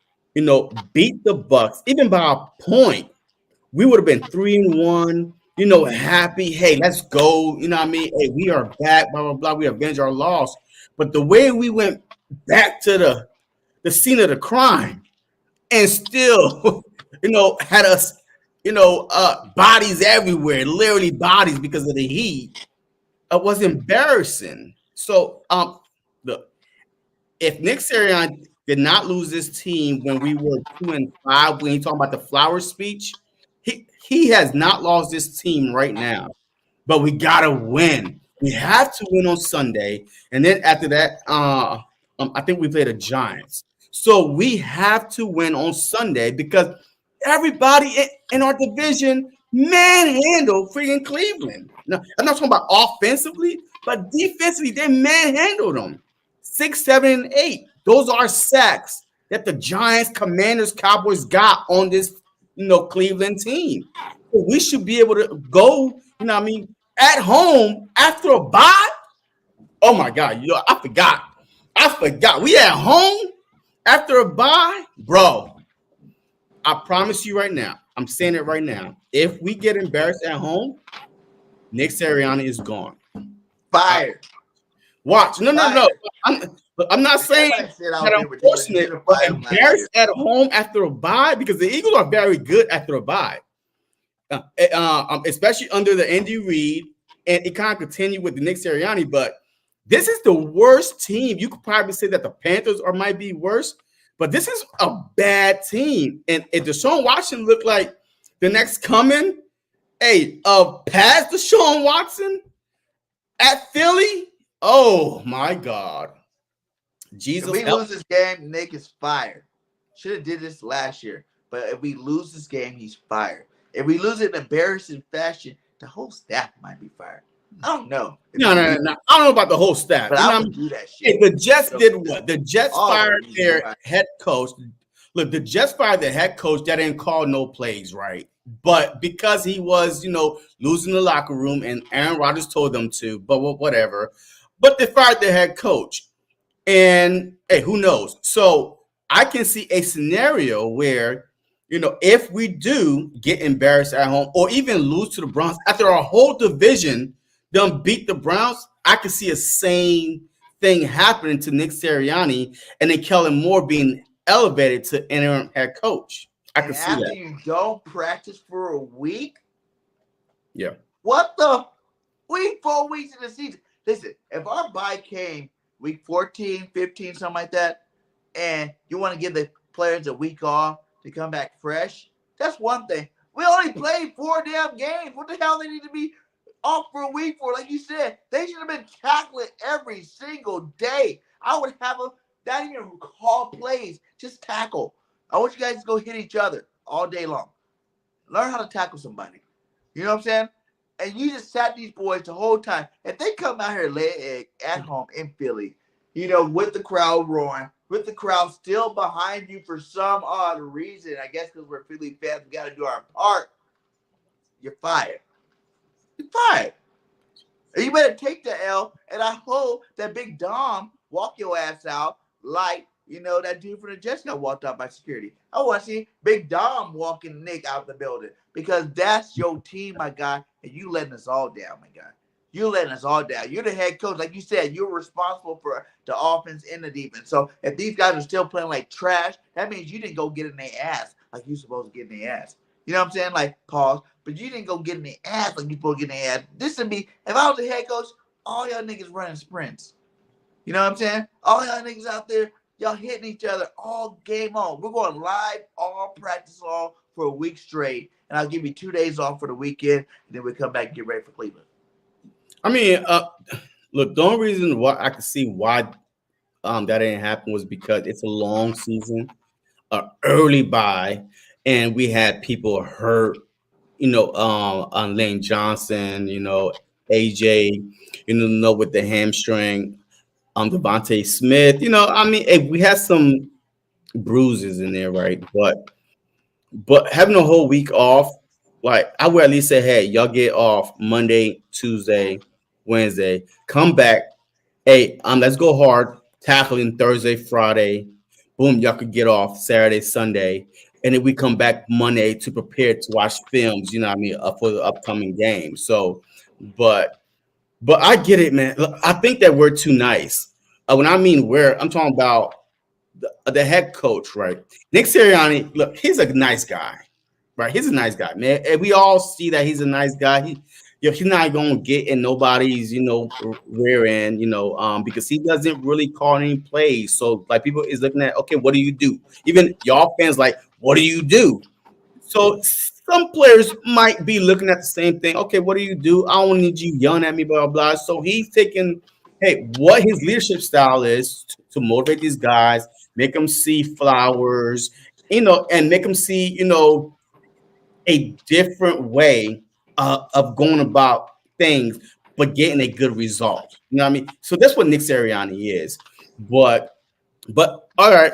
Speaker 1: beat the Bucks, even by a point, we would have been 3-1. Happy. Hey, let's go. You know what I mean? Hey, we are back. Blah blah blah. We avenge our loss. But the way we went back to the scene of the crime, and still, had us, bodies everywhere, literally bodies because of the heat. It was embarrassing. So, look, if Nick Sirianni did not lose this team when we were 2-5, when he talking about the flower speech, he has not lost this team right now. But we gotta win. We have to win on Sunday, and then after that, I think we play the Giants. So we have to win on Sunday because everybody in our division manhandled freaking Cleveland. Now, I'm not talking about offensively, but defensively, they manhandled them. 6, 7, and 8. Those are sacks that the Giants, Commanders, Cowboys got on this, Cleveland team. So we should be able to go, at home after a bye. Oh my God, I forgot. We at home after a bye, bro. I promise you right now. I'm saying it right now. If we get embarrassed at home, Nick Sirianni is gone.
Speaker 2: Fired.
Speaker 1: Watch. No. I'm not saying that I'm forcing it, but embarrassed at home after a bye because the Eagles are very good after a bye, especially under the Andy Reid, and it kind of continued with the Nick Sirianni. But this is the worst team. You could probably say that the Panthers might be worse, but this is a bad team. And if Deshaun Watson looked like the next coming, past Deshaun Watson at Philly, oh my God. Jesus.
Speaker 2: If we lose this game, Nick is fired. Should have did this last year. But if we lose this game, he's fired. If we lose it in embarrassing fashion, the whole staff might be fired. I don't know.
Speaker 1: No. I don't know about the whole staff.
Speaker 2: But I would do that shit.
Speaker 1: Hey, the Jets did what? The Jets fired their head coach. Look, the Jets fired their head coach that didn't call no plays, right? But because he was, losing the locker room and Aaron Rodgers told them to, but whatever. But they fired their head coach. And, hey, who knows? So I can see a scenario where, if we do get embarrassed at home or even lose to the Browns after our whole division done beat the Browns, I can see a same thing happening to Nick Sirianni and then Kellen Moore being elevated to interim head coach. I can see that.
Speaker 2: After you don't practice for a week?
Speaker 1: Yeah.
Speaker 2: What the? 4 weeks in the season. Listen, if our bye came week 14, 15, something like that, and you want to give the players a week off to come back fresh, that's one thing. We only played 4 damn games. What the hell they need to be off for a week for? Like you said, they should have been tackling every single day. I would have them not even call plays, just tackle. I want you guys to go hit each other all day long. Learn how to tackle somebody. You know what I'm saying? And you just sat these boys the whole time. If they come out here at home in Philly, with the crowd roaring, with the crowd still behind you for some odd reason, I guess because we're Philly fans, we got to do our part, you're fired. You're fired. And you better take the L, and I hope that Big Dom walk your ass out like, that dude from the Jets got walked out by security. I want to see Big Dom walking Nick out the building because that's your team, my guy, and you letting us all down, my guy. You're letting us all down. You're the head coach. Like you said, you're responsible for the offense and the defense. So if these guys are still playing like trash, that means you didn't go get in their ass like you're supposed to get in their ass. You know what I'm saying? Like, pause. But you didn't go get in their ass like you're supposed to get in their ass. This would be, if I was the head coach, all y'all niggas running sprints. You know what I'm saying? All y'all niggas out there, y'all hitting each other all game long. We're going live all practice long for a week straight. And I'll give you 2 days off for the weekend. And then we come back and get ready for Cleveland.
Speaker 1: I mean, look, the only reason why I can see why that didn't happen was because it's a long season, early bye, and we had people hurt, on Lane Johnson, AJ, with the hamstring, Devontae Smith, we had some bruises in there, right? But having a whole week off, like I would at least say, hey, y'all get off Monday, Tuesday, Wednesday, come back. Hey, let's go hard, tackling Thursday, Friday. Boom, y'all could get off Saturday, Sunday, and then we come back Monday to prepare to watch films, for the upcoming game. So, but I get it, man. Look, I think that we're too nice. When I mean I'm talking about the head coach, right? Nick Sirianni, look, he's a nice guy, right? He's a nice guy, man. And we all see that he's a nice guy. He's not going to get in nobody's, rear end, because he doesn't really call any plays. So, like, people is looking at, okay, what do you do? Even y'all fans, like, what do you do? So, some players might be looking at the same thing. Okay, what do you do? I don't need you yelling at me, blah, blah, blah. So, he's taking, hey, what his leadership style is to motivate these guys, make them see flowers, and make them see, a different way of going about things, but getting a good result. You know what I mean? So that's what Nick Sirianni is. But all right,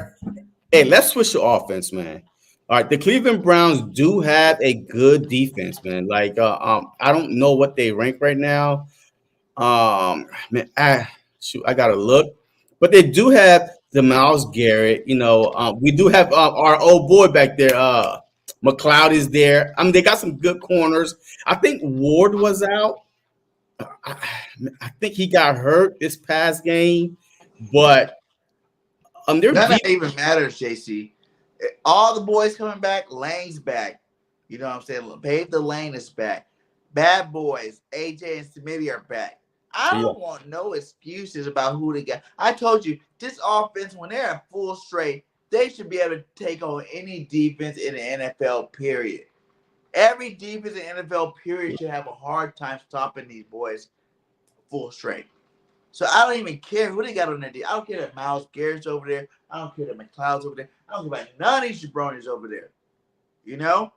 Speaker 1: hey, let's switch to offense, man. All right, the Cleveland Browns do have a good defense, man. Like, I don't know what they rank right now. Man, I gotta look, but they do have the Miles Garrett. We do have our old boy back there. McLeod is there. I mean, they got some good corners. I think Ward was out. I, I think he got hurt this past game, but their
Speaker 2: None of
Speaker 1: deep.
Speaker 2: that even matters, JC. All the boys coming back. Lane's back. You know what I'm saying? Pave the Lane is back. Bad boys, AJ and Smitty are back. I
Speaker 1: Yeah,
Speaker 2: don't want no excuses about who they got. I told you, this offense, when they're at full straight, they should be able to take on any defense in the NFL, period. Every defense in the NFL, period, should have a hard time stopping these boys full straight. So I don't even care who they got on their team. I don't care that Miles Garrett's over there. I don't care that McLeod's over there. I don't care about none of these jabronis over there. You know?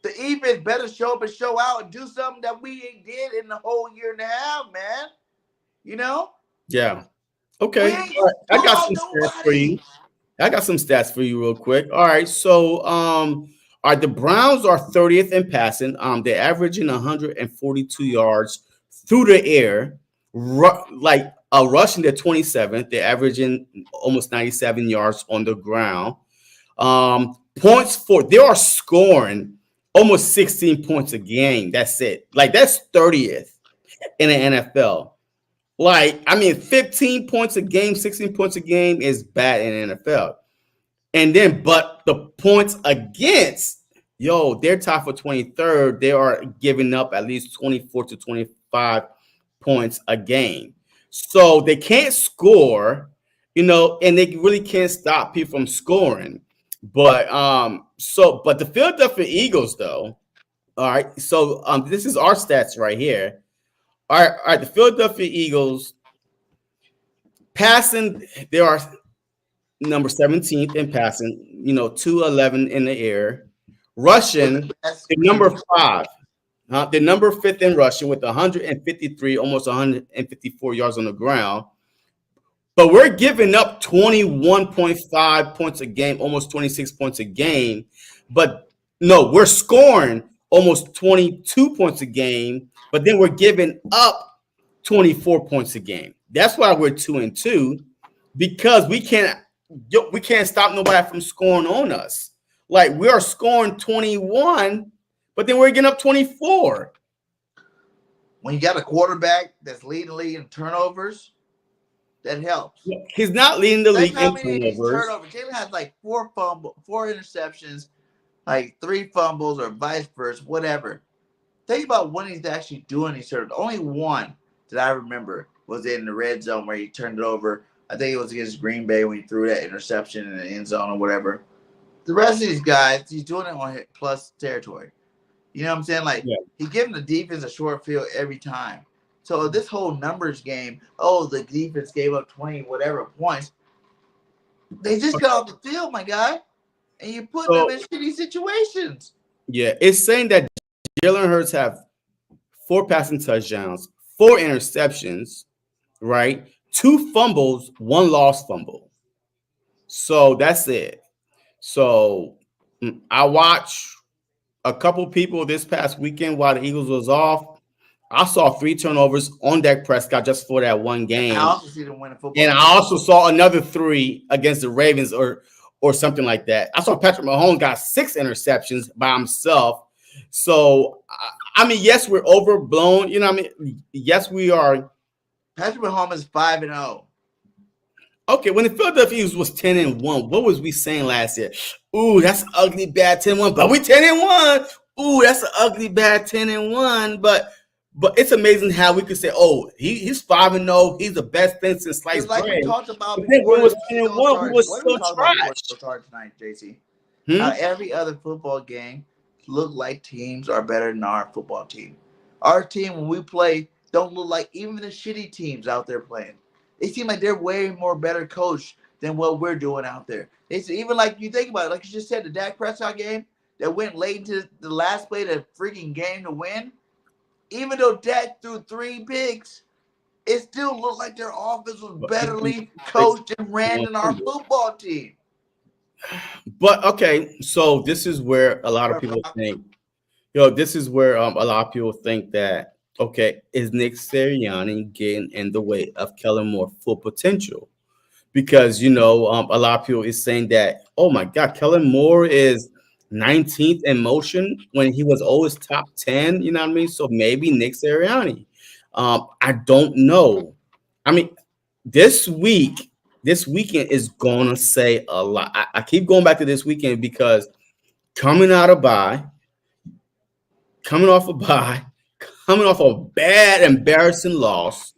Speaker 2: The defense better show up and show out and do something that we ain't did in the whole year and a half, man. You know?
Speaker 1: yeah.
Speaker 2: We
Speaker 1: Okay.
Speaker 2: ain't
Speaker 1: All right. I got
Speaker 2: stalled
Speaker 1: some stats for
Speaker 2: nobody.
Speaker 1: you. I got some stats for you real quick. All right. So, all right, the Browns are 30th in passing. They're averaging 142 yards through the air. Rushing, they're 27th. They're averaging almost 97 yards on the ground. Points for they are scoring almost 16 points a game. That's it. Like, that's 30th in the NFL. Like, I mean, 15 points a game, 16 points a game is bad in the NFL. And then, but the points against, they're tied for 23rd. They are giving up at least 24 to 25 points a game. So they can't score, and they really can't stop people from scoring. But the Philadelphia Eagles, though, all right. So this is our stats right here. All right, the Philadelphia Eagles passing, they are number 17th in passing, 211 in the air. Rushing,
Speaker 2: That's
Speaker 1: the number 5. The number 5th in rushing with 153, almost 154 yards on the ground. But we're giving up 21.5 points a game, almost 26 points a game. But no, we're scoring almost 22 points a game, but then we're giving up 24 points a game. That's why we're 2-2, because we can't stop nobody from scoring on us. Like, we are scoring 21, but then we're getting up 24.
Speaker 2: when you got a quarterback that's leading the league in turnovers, that helps.
Speaker 1: He's not leading the
Speaker 2: Think
Speaker 1: league
Speaker 2: how
Speaker 1: in
Speaker 2: many of these
Speaker 1: turnovers.
Speaker 2: turnovers. Jalen has like 4 interceptions, like 3 fumbles or vice versa, whatever. Think about when he's actually doing these turnovers. Only one that I remember was in the red zone where he turned it over. I think it was against Green Bay when he threw that interception in the end zone or whatever. The rest of these guys, he's doing it on plus territory. You know what I'm saying? Like,
Speaker 1: Yeah.
Speaker 2: he's giving the defense a short field every time. So this whole numbers game, the defense gave up 20 whatever points. They just got off the field, my guy, and you put them in shitty situations.
Speaker 1: Yeah, it's saying that Jalen Hurts have 4 passing touchdowns, 4 interceptions, right? 2 fumbles, 1 lost fumble. So that's it. So I watched a couple people this past weekend while the Eagles was off. I saw 3 turnovers on Dak Prescott just for that one game.
Speaker 2: I also see them win a football
Speaker 1: And
Speaker 2: game.
Speaker 1: I also saw another 3 against the Ravens or something like that. I saw Patrick Mahomes got 6 interceptions by himself. So, I mean, yes, we're overblown. You know what I mean? Yes, we are.
Speaker 2: Patrick Mahomes is 5-0.
Speaker 1: Okay, when the Philadelphia Eagles was 10-1, what was we saying last year? Ooh, that's an ugly, bad 10-1. But we 10-1. Ooh, that's an ugly, bad 10-1. But it's amazing how we could say, he's 5-0. He's the best thing since sliced
Speaker 2: It's like
Speaker 1: bread.
Speaker 2: we talked about
Speaker 1: But then
Speaker 2: before
Speaker 1: we was
Speaker 2: the
Speaker 1: 10-1.
Speaker 2: started.
Speaker 1: We was
Speaker 2: What did we
Speaker 1: so
Speaker 2: talk about before
Speaker 1: trash.
Speaker 2: the show started tonight, JC?
Speaker 1: Hmm?
Speaker 2: How every other football game look like teams are better than our football team. Our team, when we play, don't look like even the shitty teams out there playing. They seem like they're way more better coached than what we're doing out there. It's even like you think about it, like you just said, the Dak Prescott game that went late into the last play of the freaking game to win. Even though Dak threw 3 picks, it still looked like their offense was betterly coached and ran than our football team.
Speaker 1: But okay, so this is where a lot of people think, this is where a lot of people think that, okay, is Nick Sirianni getting in the way of Kellen Moore's full potential? Because a lot of people is saying that, oh my God, Kellen Moore is 19th in motion when he was always top 10. You know what I mean? So maybe Nick Sirianni. I don't know. I mean, this weekend is gonna say a lot. I keep going back to this weekend because coming out of bye, coming off a bye, coming off a bad, embarrassing loss,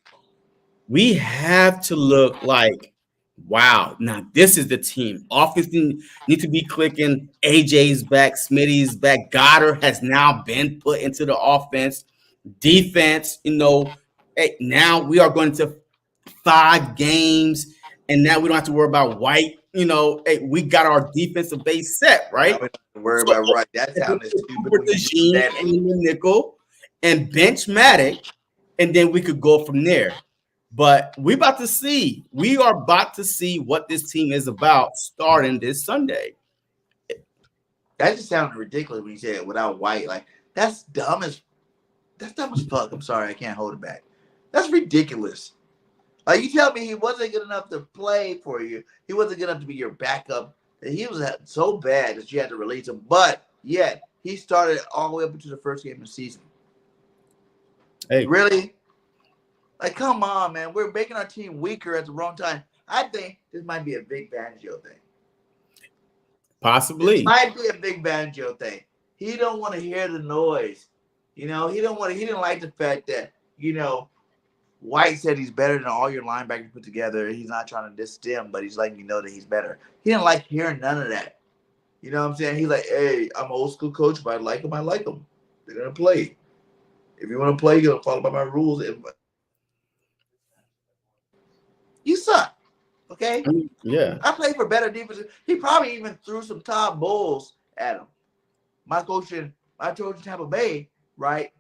Speaker 1: we have to look like, wow, now this is the team. Offense need to be clicking. AJ's back, Smitty's back. Goddard has now been put into the offense. Defense, hey, now we are going to 5 games, and now we don't have to worry about White. Hey, we got our defensive base set, right?
Speaker 2: Don't worry about right. That sounded stupid.
Speaker 1: With the Gene and the nickel and bench Matic, and then we could go from there. But we are about to see what this team is about starting this Sunday.
Speaker 2: That just sounded ridiculous when you said it without White. Like, that's dumb as fuck. I'm sorry, I can't hold it back. That's ridiculous. Like, you tell me he wasn't good enough to play for you. He wasn't good enough to be your backup. He was so bad that you had to release him. But yet he started all the way up into the first game of the season.
Speaker 1: Hey,
Speaker 2: really? Like, come on, man. We're making our team weaker at the wrong time. I think this might be a big Banjo thing.
Speaker 1: Possibly.
Speaker 2: It might be a big Banjo thing. He don't want to hear the noise. He didn't like the fact that, White said he's better than all your linebackers put together. He's not trying to diss them, but he's letting you know that he's better. He didn't like hearing none of that. You know what I'm saying? He's like, hey, I'm an old school coach. If I like them, I like them. They're going to play. If you want to play, you're going to follow by my rules. You suck. Okay?
Speaker 1: Yeah.
Speaker 2: I play for better defense. He probably even threw some Todd Bowles at him. My coach in Tampa Bay, right?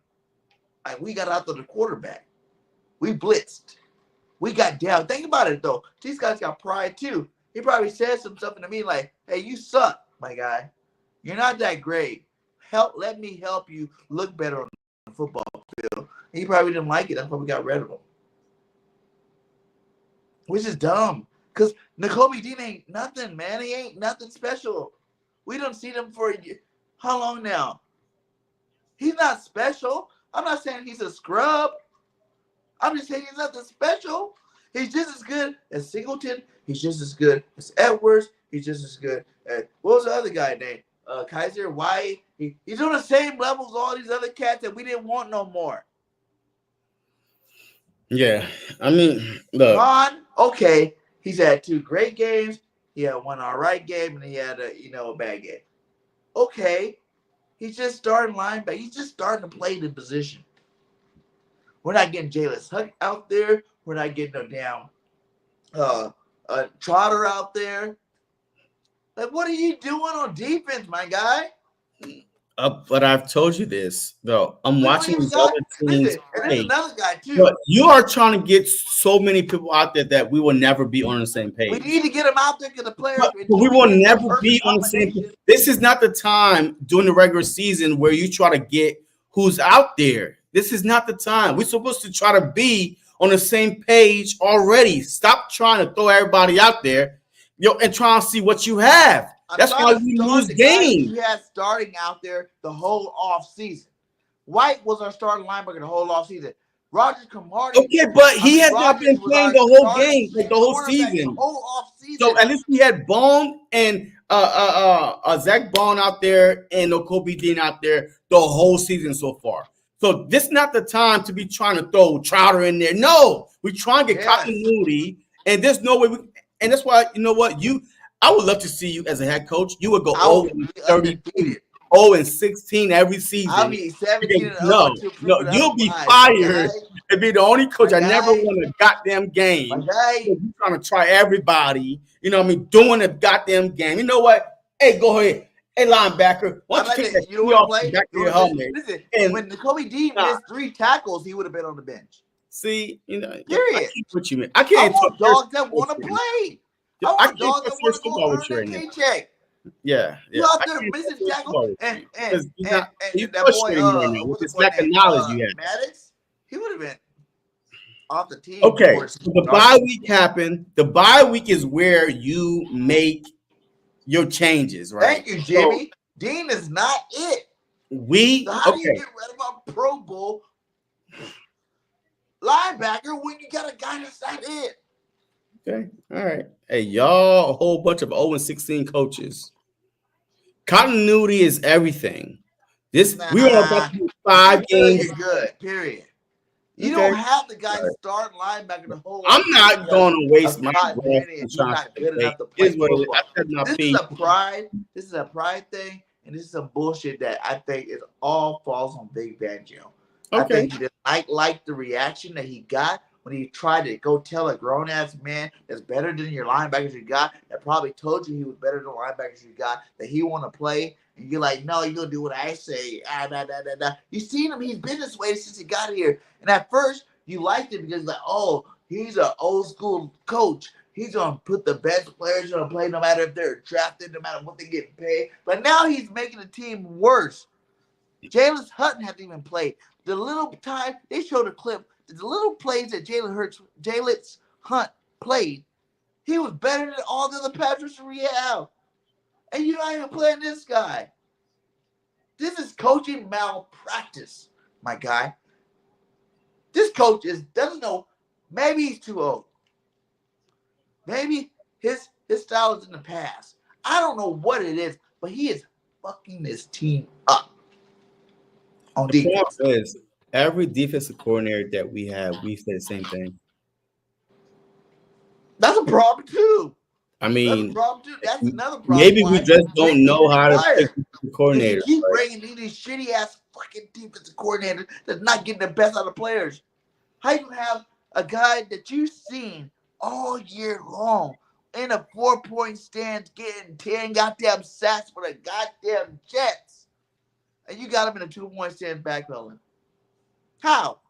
Speaker 2: We got after the quarterback. We blitzed. We got down. Think about it, though. These guys got pride, too. He probably said some stuff to me like, hey, you suck, my guy. You're not that great. Let me help you look better on the football field. He probably didn't like it. That's why we got rid of him. Which is dumb. Because Nakobe Dean ain't nothing, man. He ain't nothing special. We don't see him for how long now? He's not special. I'm not saying he's a scrub. I'm just saying he's nothing special. He's just as good as Singleton. He's just as good as Edwards. He's just as good as, what was the other guy named? Kaiser White. He's on the same level as all these other cats that we didn't want no more.
Speaker 1: Yeah. I mean, look.
Speaker 2: Vaughn, okay. He's had 2 great games. He had 1 all right game, and he had a bad game. Okay. He's just starting linebacker. He's just starting to play the position. We're not getting Jalen Huck out there. We're not getting no damn Trotter out there. Like, what are you doing on defense, my guy?
Speaker 1: But I've told you this, though. I'm watching these other teams.
Speaker 2: And there's another guy, too.
Speaker 1: But you are trying to get so many people out there that we will never be on the same page.
Speaker 2: We need to get them out there because the players.
Speaker 1: But we will never be on the same page. This is not the time during the regular season where you try to get who's out there. This is not the time. We're supposed to try to be on the same page already. Stop trying to throw everybody out there, and try and see what you have. That's why we lose games.
Speaker 2: We had starting out there the whole off season. White was our starting linebacker the whole off season. Roger Camardi.
Speaker 1: Okay, but he has not been playing the whole game, like the whole season.
Speaker 2: The whole off season.
Speaker 1: So at least we had Bone and Zach Bone out there and Nakobe Dean out there the whole season so far. So this is not the time to be trying to throw Trotter in there. No, we're trying to get continuity, and there's no way and that's why, you know what, I would love to see you as a head coach. You would go 0-30, 0-16 every season.
Speaker 2: I'll be 17
Speaker 1: No, you'll be fired and be the only coach. I never won a goddamn game. You're trying to try everybody, doing a goddamn game. You know what? Hey, go ahead. Hey, linebacker, why don't you take that off the back of your helmet?
Speaker 2: Listen, when Nakobe Dean missed 3 tackles, he would have been on the bench.
Speaker 1: See,
Speaker 2: period.
Speaker 1: I keep what you mean. I can't
Speaker 2: want dogs that want to play. I
Speaker 1: I
Speaker 2: want
Speaker 1: can't
Speaker 2: dogs
Speaker 1: play
Speaker 2: that want
Speaker 1: serious
Speaker 2: to go
Speaker 1: football
Speaker 2: earn
Speaker 1: with you
Speaker 2: their
Speaker 1: right now.
Speaker 2: paycheck.
Speaker 1: Yeah.
Speaker 2: You out
Speaker 1: I
Speaker 2: there
Speaker 1: can't play
Speaker 2: missing
Speaker 1: serious
Speaker 2: tackle
Speaker 1: football with
Speaker 2: and
Speaker 1: you
Speaker 2: and
Speaker 1: because
Speaker 2: and,
Speaker 1: you
Speaker 2: and that boy
Speaker 1: frustrating me right now with
Speaker 2: what's the
Speaker 1: this
Speaker 2: boy
Speaker 1: lack of
Speaker 2: name
Speaker 1: knowledge you have.
Speaker 2: Maddox? He would have been off the team
Speaker 1: Okay,
Speaker 2: before it
Speaker 1: so the
Speaker 2: started.
Speaker 1: bye week happened. The bye week is where you make your changes, right?
Speaker 2: Thank you,
Speaker 1: So
Speaker 2: Jimmy. Dean is not it. So how do you
Speaker 1: okay.
Speaker 2: get rid of a Pro Bowl linebacker when you got a guy that's not it?
Speaker 1: Okay. All right. Hey, y'all, a whole bunch of 0-16 coaches. Continuity is everything. We are about
Speaker 2: Nah.
Speaker 1: to do
Speaker 2: If you're
Speaker 1: 5
Speaker 2: good,
Speaker 1: games.
Speaker 2: you're good. Period. You
Speaker 1: Okay.
Speaker 2: don't have the guy
Speaker 1: All right.
Speaker 2: starting linebacker the whole
Speaker 1: I'm
Speaker 2: lot
Speaker 1: not
Speaker 2: because
Speaker 1: going to waste
Speaker 2: of
Speaker 1: my breath
Speaker 2: continuity,
Speaker 1: and
Speaker 2: and he's
Speaker 1: trying to
Speaker 2: not good
Speaker 1: debate.
Speaker 2: enough to
Speaker 1: Is
Speaker 2: play
Speaker 1: what it is. I
Speaker 2: football.
Speaker 1: said my
Speaker 2: This is
Speaker 1: piece.
Speaker 2: a pride. This is a pride thing, and this is some bullshit that I think it all falls on Big Fangio. I
Speaker 1: Okay.
Speaker 2: think he didn't like the reaction that he got when he tried to go tell a grown ass man that's better than your linebackers you got, that probably told you he was better than the linebackers you got, that he want to play, and you're like, no, you're gonna do what I say. You seen him? He's been this way since he got here. And at first, you liked him because like, oh, he's an old school coach. He's gonna put the best players on the play, no matter if they're drafted, no matter what they get paid. But now he's making the team worse. Jalen Hutton hasn't even played. The little time they showed a clip, the little plays that Jalen Hunt played, he was better than all the other Patriots we have. And you're not even playing this guy. This is coaching malpractice, my guy. This coach doesn't know. Maybe he's too old. Maybe his style is in the past. I don't know what it is, but he is fucking this team up on
Speaker 1: The point
Speaker 2: defense.
Speaker 1: is, every defensive coordinator that we have, we say the same thing.
Speaker 2: That's a problem too.
Speaker 1: I
Speaker 2: That's a
Speaker 1: mean,
Speaker 2: problem too. That's another problem.
Speaker 1: maybe we
Speaker 2: Why
Speaker 1: just
Speaker 2: Rick
Speaker 1: don't
Speaker 2: needs
Speaker 1: know
Speaker 2: to be
Speaker 1: how to pick
Speaker 2: fired.
Speaker 1: the
Speaker 2: Because you
Speaker 1: coordinator.
Speaker 2: keep
Speaker 1: Right?
Speaker 2: bringing in these shitty ass fucking defensive coordinators that's not getting the best out of players. How you have a guy that you've seen all year long in a 4-point stance getting 10 goddamn sacks for the goddamn Jets, and you got him in a 2-point stance backpedaling? How?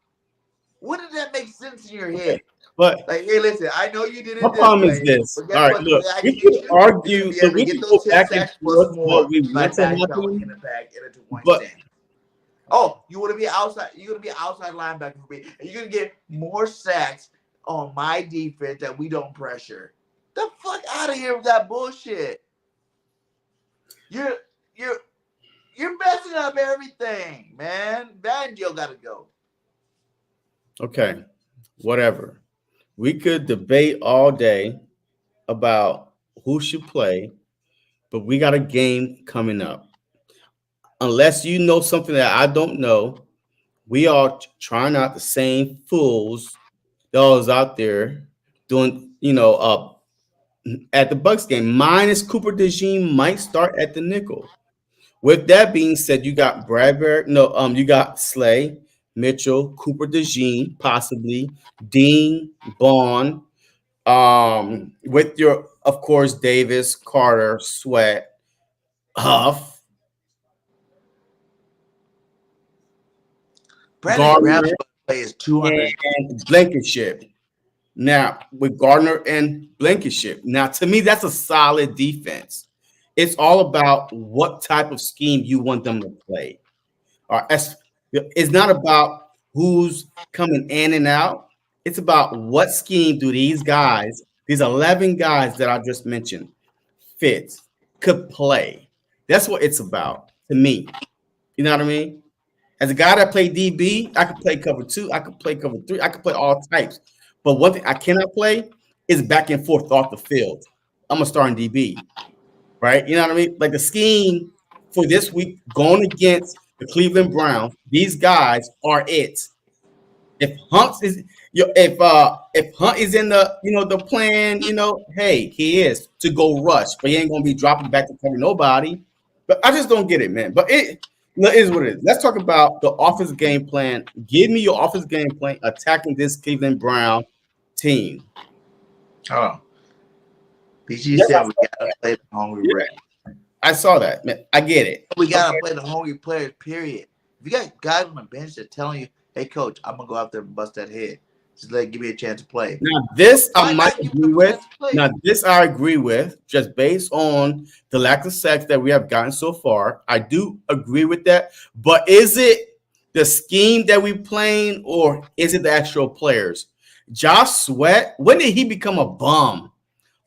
Speaker 2: When did that make sense in your head?
Speaker 1: But
Speaker 2: Like, hey, listen, I know you did
Speaker 1: my
Speaker 2: it this
Speaker 1: problem is
Speaker 2: way,
Speaker 1: this.
Speaker 2: but
Speaker 1: All
Speaker 2: guess
Speaker 1: right,
Speaker 2: what? The
Speaker 1: look,
Speaker 2: way I
Speaker 1: we
Speaker 2: can
Speaker 1: can
Speaker 2: get you, you're going
Speaker 1: argue,
Speaker 2: to be
Speaker 1: look,
Speaker 2: able to
Speaker 1: we
Speaker 2: get
Speaker 1: can go
Speaker 2: those 10
Speaker 1: back and
Speaker 2: sacks plus
Speaker 1: forth
Speaker 2: more
Speaker 1: what we
Speaker 2: by
Speaker 1: want to
Speaker 2: backpedaling in
Speaker 1: happen.
Speaker 2: the back in a 2-point
Speaker 1: But
Speaker 2: stance. Oh, you want to be outside? You're going to be an outside linebacker for me, and you're going to get more sacks on my defense that we don't pressure. The fuck out of here with that bullshit. You're messing up everything, man. Banjo got to go.
Speaker 1: okay, whatever. We could debate all day about who should play, but we got a game coming up. Unless you know something that I don't know, we are trying out the same fools that was out there doing, at the Bucks game. Minus Cooper DeJean might start at the nickel. With that being said, you got Bradbury, you got Slay, Mitchell, Cooper DeJean, possibly Dean, Bond, with your, of course, Davis, Carter, Sweat, Huff,
Speaker 2: Brandon Graham's
Speaker 1: Gardner,
Speaker 2: going to play his 200.
Speaker 1: and Blankenship. Now, with Gardner and Blankenship. Now, to me, that's a solid defense. It's all about what type of scheme you want them to play. It's not about who's coming in and out. It's about what scheme do these guys, these 11 guys that I just mentioned, fit, could play. That's what it's about to me. You know what I mean? As a guy that played DB, I could play cover 2, I could play cover 3, I could play all types. But one thing I cannot play is back and forth off the field. I'm a starting DB, right? You know what I mean? Like the scheme for this week going against the Cleveland Browns, these guys are it. If if Hunt is in the plan, hey, he is to go rush, but he ain't gonna be dropping back to cover nobody. But I just don't get it, man. But it is what it is. Let's talk about the offensive game plan. Give me your offensive game plan attacking this Cleveland Brown team.
Speaker 2: Hold on. PG
Speaker 1: Yes,
Speaker 2: said we got to play the hungry
Speaker 1: yeah,
Speaker 2: red.
Speaker 1: I saw that, man. I get it.
Speaker 2: We got to play the hungry players, period. If you got guys on the bench that telling you, hey, coach, I'm going to go out there and bust that head. Just give me a chance to play.
Speaker 1: Now, this I
Speaker 2: Why
Speaker 1: might
Speaker 2: not give
Speaker 1: agree
Speaker 2: him a
Speaker 1: with.
Speaker 2: chance to play?
Speaker 1: Now, this I agree with, just based on the lack of sex that we have gotten so far. I do agree with that. But is it the scheme that we playing, or is it the actual players? Josh Sweat, when did he become a bum?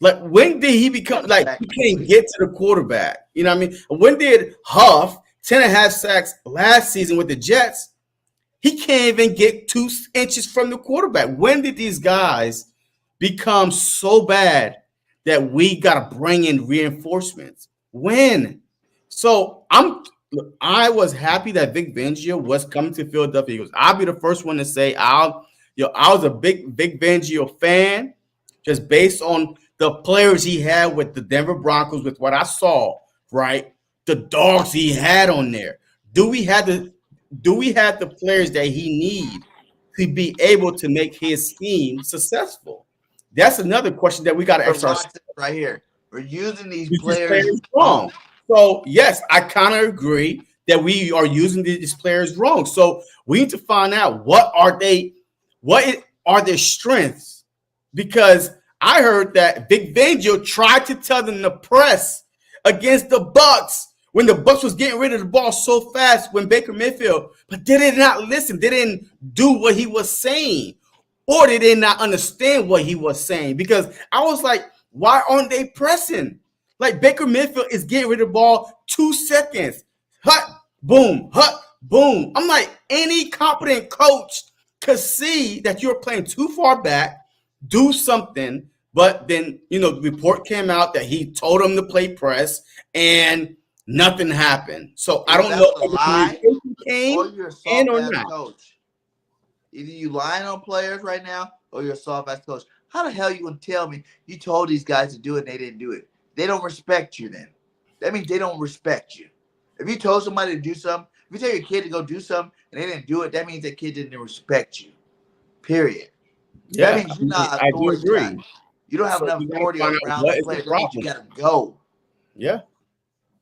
Speaker 1: Like, when did he become like he can't get to the quarterback? You know what I mean? When did Huff 10.5 sacks last season with the Jets? He can't even get 2 inches from the quarterback. When did these guys become so bad that we got to bring in reinforcements? When? So I was happy that Vic Fangio was coming to Philadelphia Eagles. I'll be the first one to say I was a big Vic Fangio fan, just based on the players he had with the Denver Broncos, with what I saw, right? The dogs he had on there. Do we have the players that he need to be able to make his scheme successful? That's another question that we got to ask ourselves.
Speaker 2: Right here. We're using these
Speaker 1: These
Speaker 2: players
Speaker 1: wrong. So, yes, I kind of agree that we are using these players wrong. So we need to find out what are their strengths, because I heard that Vic Fangio tried to tell them to press against the Bucs when the Bucs was getting rid of the ball so fast when Baker Mayfield, but they did not listen. They didn't do what he was saying, or they did not understand what he was saying, because I was like, why aren't they pressing? Like, Baker Mayfield is getting rid of the ball 2 seconds. Hut, boom, hut, boom. I'm like, any competent coach could see that you're playing too far back, do something. But then, the report came out that he told him to play press and nothing happened. So I don't know if the communication came
Speaker 2: or you're a
Speaker 1: in or
Speaker 2: soft-ass
Speaker 1: not.
Speaker 2: coach. Either you lying on players right now, or you're a soft-ass coach. How the hell you gonna tell me you told these guys to do it and they didn't do it? They don't respect you then. That means they don't respect you. If you told somebody to do something, if you tell your kid to go do something and they didn't do it, that means that kid didn't respect you. Period.
Speaker 1: Yeah,
Speaker 2: that means you're not
Speaker 1: I do agree.
Speaker 2: You don't have enough authority around the players. That means you gotta go.
Speaker 1: Yeah.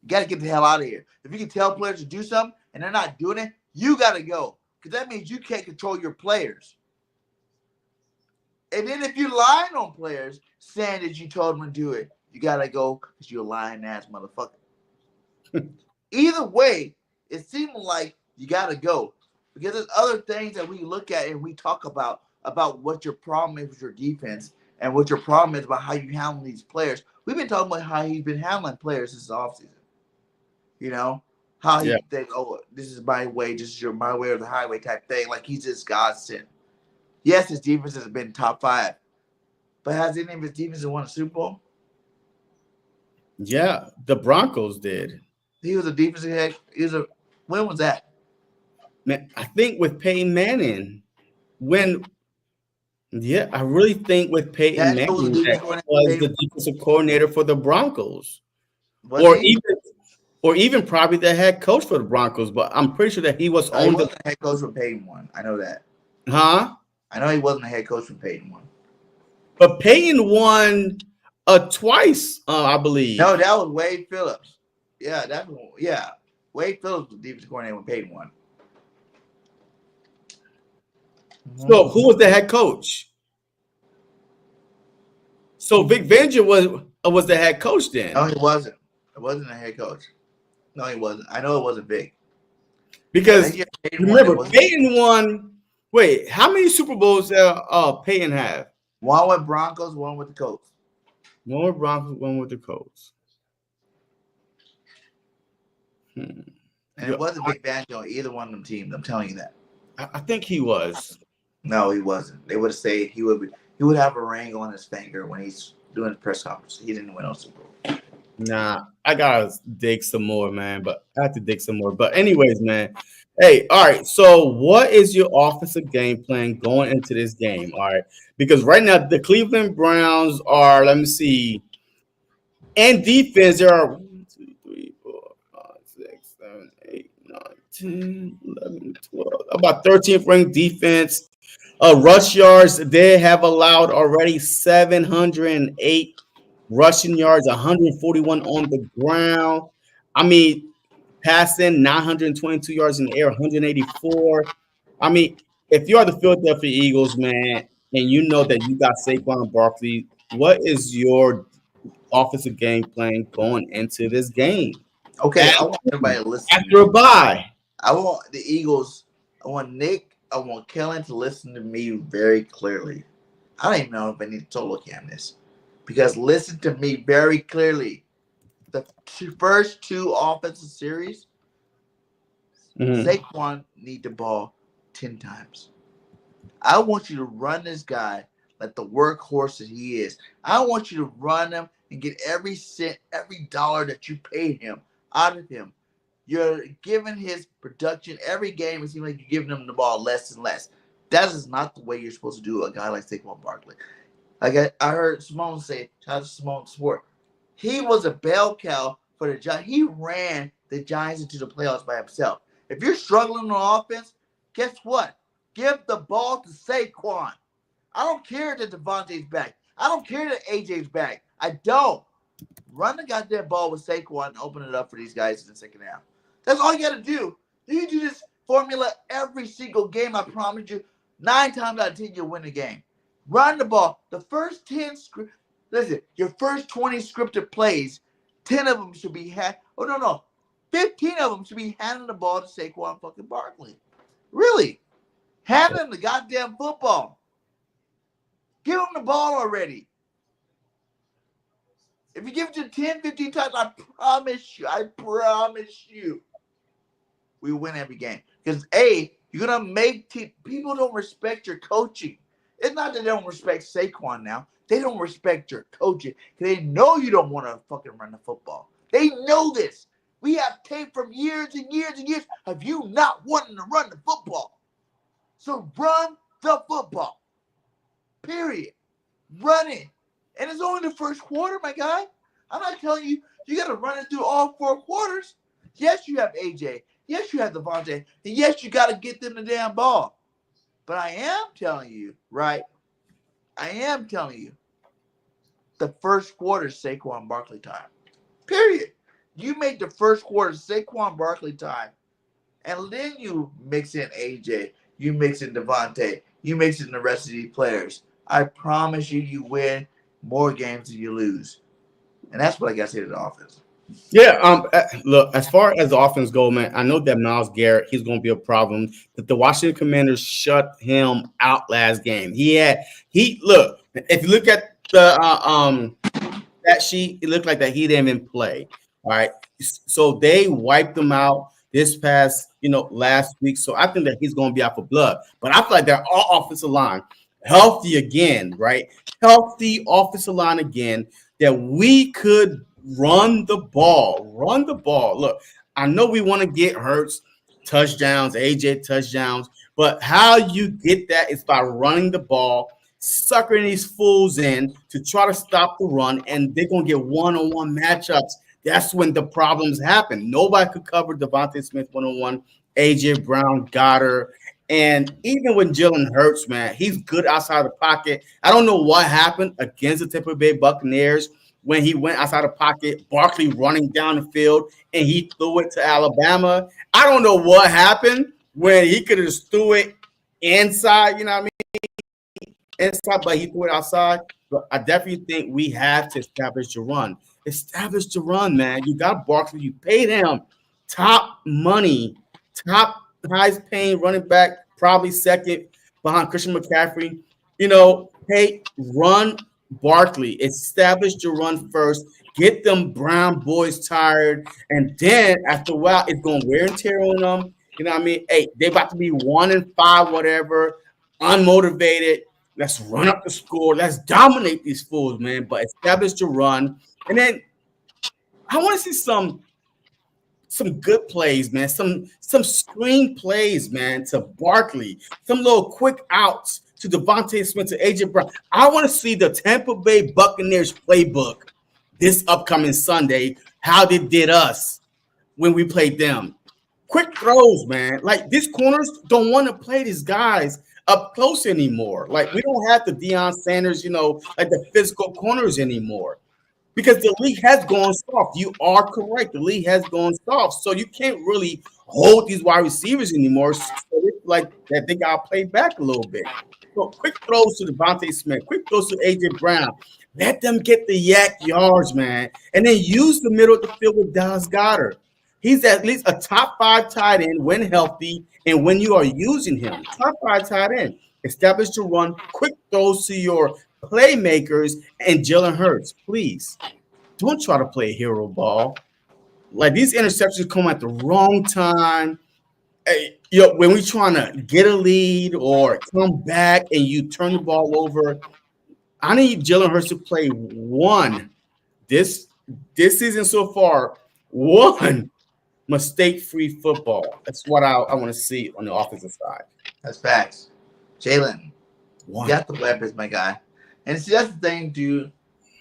Speaker 2: You gotta get the hell out of here. If you can tell players to do something and they're not doing it, you gotta go. Because that means you can't control your players. And then if you're lying on players, saying that you told them to do it, you gotta go because you're a lying ass motherfucker. Either way, it seems like you gotta go. Because there's other things that we look at and we talk about what your problem is with your defense and what your problem is about how you handle these players. We've been talking about how he's been handling players this offseason. How he think, oh, this is my way, this is my way or the highway type thing. Like he's just God sent. Yes, his defense has been top 5. But has any of his defenses won a Super Bowl?
Speaker 1: Yeah, the Broncos did.
Speaker 2: He was a defensive head. When was that?
Speaker 1: Man, I think with Peyton Manning. I really think with Peyton Manning was the defensive coordinator for the Broncos. Or even probably the head coach for the Broncos, but I'm pretty sure that he was
Speaker 2: on the head coach for Peyton one. I know that.
Speaker 1: Huh?
Speaker 2: I know he wasn't the head coach for Peyton one.
Speaker 1: But Peyton won twice, I believe.
Speaker 2: No, that was Wade Phillips. Yeah, Wade Phillips was the defensive coordinator when Peyton won.
Speaker 1: So who was the head coach? So Vic Fangio was the head coach then.
Speaker 2: No, he wasn't. It wasn't the head coach. No, he wasn't. I know it wasn't Vic.
Speaker 1: Because remember, Peyton won. Wait, how many Super Bowls Peyton have?
Speaker 2: One with Broncos, one with the Colts.
Speaker 1: One with Broncos, one with the Colts.
Speaker 2: And it wasn't Vic Fangio on either one of them teams. I'm telling you that.
Speaker 1: I think he was.
Speaker 2: No, he wasn't. They would have said he would have a ring on his finger when he's doing his press conference. He didn't win on Super Bowl.
Speaker 1: Nah, I gotta dig some more, man. But I have to dig some more. But anyways, man. Hey, all right. So what is your offensive game plan going into this game? All right. Because right now the Cleveland Browns are, let me see, and defense, there are 1, 2, 3, 4, 5, 6, 7, 8, 9, 10, 11, 12, about 13th ranked defense. Rush yards, they have allowed already 708 rushing yards, 141 on the ground. I mean, passing 922 yards in the air, 184. I mean, if you are the Philadelphia Eagles, man, and you know that you got Saquon Barkley, what is your offensive game plan going into this game?
Speaker 2: Okay,
Speaker 1: At
Speaker 2: I want everybody to listen to
Speaker 1: after a
Speaker 2: me.
Speaker 1: bye.
Speaker 2: I want the Eagles. I want Nick. I want Kellen to listen to me very clearly. I don't even know if I need to solo cam this because listen to me very clearly. The first two offensive series, Saquon need the ball 10 times. I want you to run this guy like the workhorse that he is. I want you to run him and get every cent, every dollar that you paid him out of him. You're giving his production every game. It seems like you're giving him the ball less and less. That is not the way you're supposed to do a guy like Saquon Barkley. Like I heard Simone say, shout out to Simone Sport. He was a bell cow for the Giants. He ran the Giants into the playoffs by himself. If you're struggling on offense, guess what? Give the ball to Saquon. I don't care that Devontae's back. I don't care that AJ's back. I don't. Run the goddamn ball with Saquon and open it up for these guys in the second half. That's all you got to do. You do this formula every single game. I promise you, 9 times out of 10, you'll win the game. Run the ball. The first 10, your first 20 scripted plays, 10 of them should be 15 of them should be handing the ball to Saquon fucking Barkley. Really. Hand him the goddamn football. Give him the ball already. If you give it to 10, 15 times, I promise you, we win every game. Because, you're going to make people don't respect your coaching. It's not that they don't respect Saquon now. They don't respect your coaching because they know you don't want to fucking run the football. They know this. We have tape from years and years and years of you not wanting to run the football. So run the football. Period. Run it. And it's only the first quarter, my guy. I'm not telling you, you got to run it through all 4 quarters. Yes, you have AJ. Yes, you have Devontae. And yes, you got to get them the damn ball. But I am telling you, right? I am telling you, the first quarter is Saquon Barkley time. Period. You make the first quarter Saquon Barkley time, and then you mix in AJ, you mix in Devontae, you mix in the rest of these players. I promise you, you win more games than you lose. And that's what I got to say to the offense.
Speaker 1: Yeah, look, as far as the offense go, man, I know that Myles Garrett, he's going to be a problem. That the Washington Commanders shut him out last game. Look, if you look at the that sheet, it looked like that he didn't even play. All right, so they wiped him out this past, last week. So I think that he's going to be out for blood. But I feel like they're all offensive line healthy again, right? Healthy offensive line again that we could run the ball. Run the ball. Look, I know we want to get Hurts touchdowns, AJ touchdowns, but how you get that is by running the ball, suckering these fools in to try to stop the run, and they're going to get one-on-one matchups. That's when the problems happen. Nobody could cover Devontae Smith one-on-one, AJ Brown, Goddard. And even when Jalen Hurts, man, he's good outside the pocket. I don't know what happened against the Tampa Bay Buccaneers when he went outside the pocket, Barkley running down the field, and he threw it to Alabama. I don't know what happened when he could have just threw it inside, you know what I mean? Inside, but he threw it outside. But I definitely think we have to establish the run. Establish the run, man. You got Barkley. You paid him top money, top highest paying running back, probably second behind Christian McCaffrey. Hey, run Barkley. Establish the run first. Get them Brown boys tired. And then after a while, it's going to wear and tear on them. You know what I mean? Hey, they about to be 1-5, whatever, unmotivated. Let's run up the score. Let's dominate these fools, man. But establish the run. And then I want to see some good plays, man. Some screen plays, man, to Barkley. Some little quick outs to Devontae Smith, to AJ Brown. I want to see the Tampa Bay Buccaneers playbook this upcoming Sunday, how they did us when we played them. Quick throws, man. Like, these corners don't want to play these guys up close anymore. Like, we don't have the Deion Sanders, like the physical corners anymore. Because the league has gone soft. You are correct. The league has gone soft. So you can't really hold these wide receivers anymore. So it's like that they got to play back a little bit. quick throws to Devontae Smith, quick throws to AJ Brown. Let them get the yak yards, man, and then use the middle of the field with Dallas Goedert. He's at least a top 5 tight end when healthy and when you are using him. Top 5 tight end. Established to run, quick throws to your playmakers and Jalen Hurts. Please don't try to play hero ball. Like these interceptions come at the wrong time. Hey, when we're trying to get a lead or come back and you turn the ball over, I need Jalen Hurts to play this season so far, one mistake-free football. That's what I want to see on the offensive side.
Speaker 2: That's facts. Jalen, you got the weapons, my guy. And see, that's the thing, dude.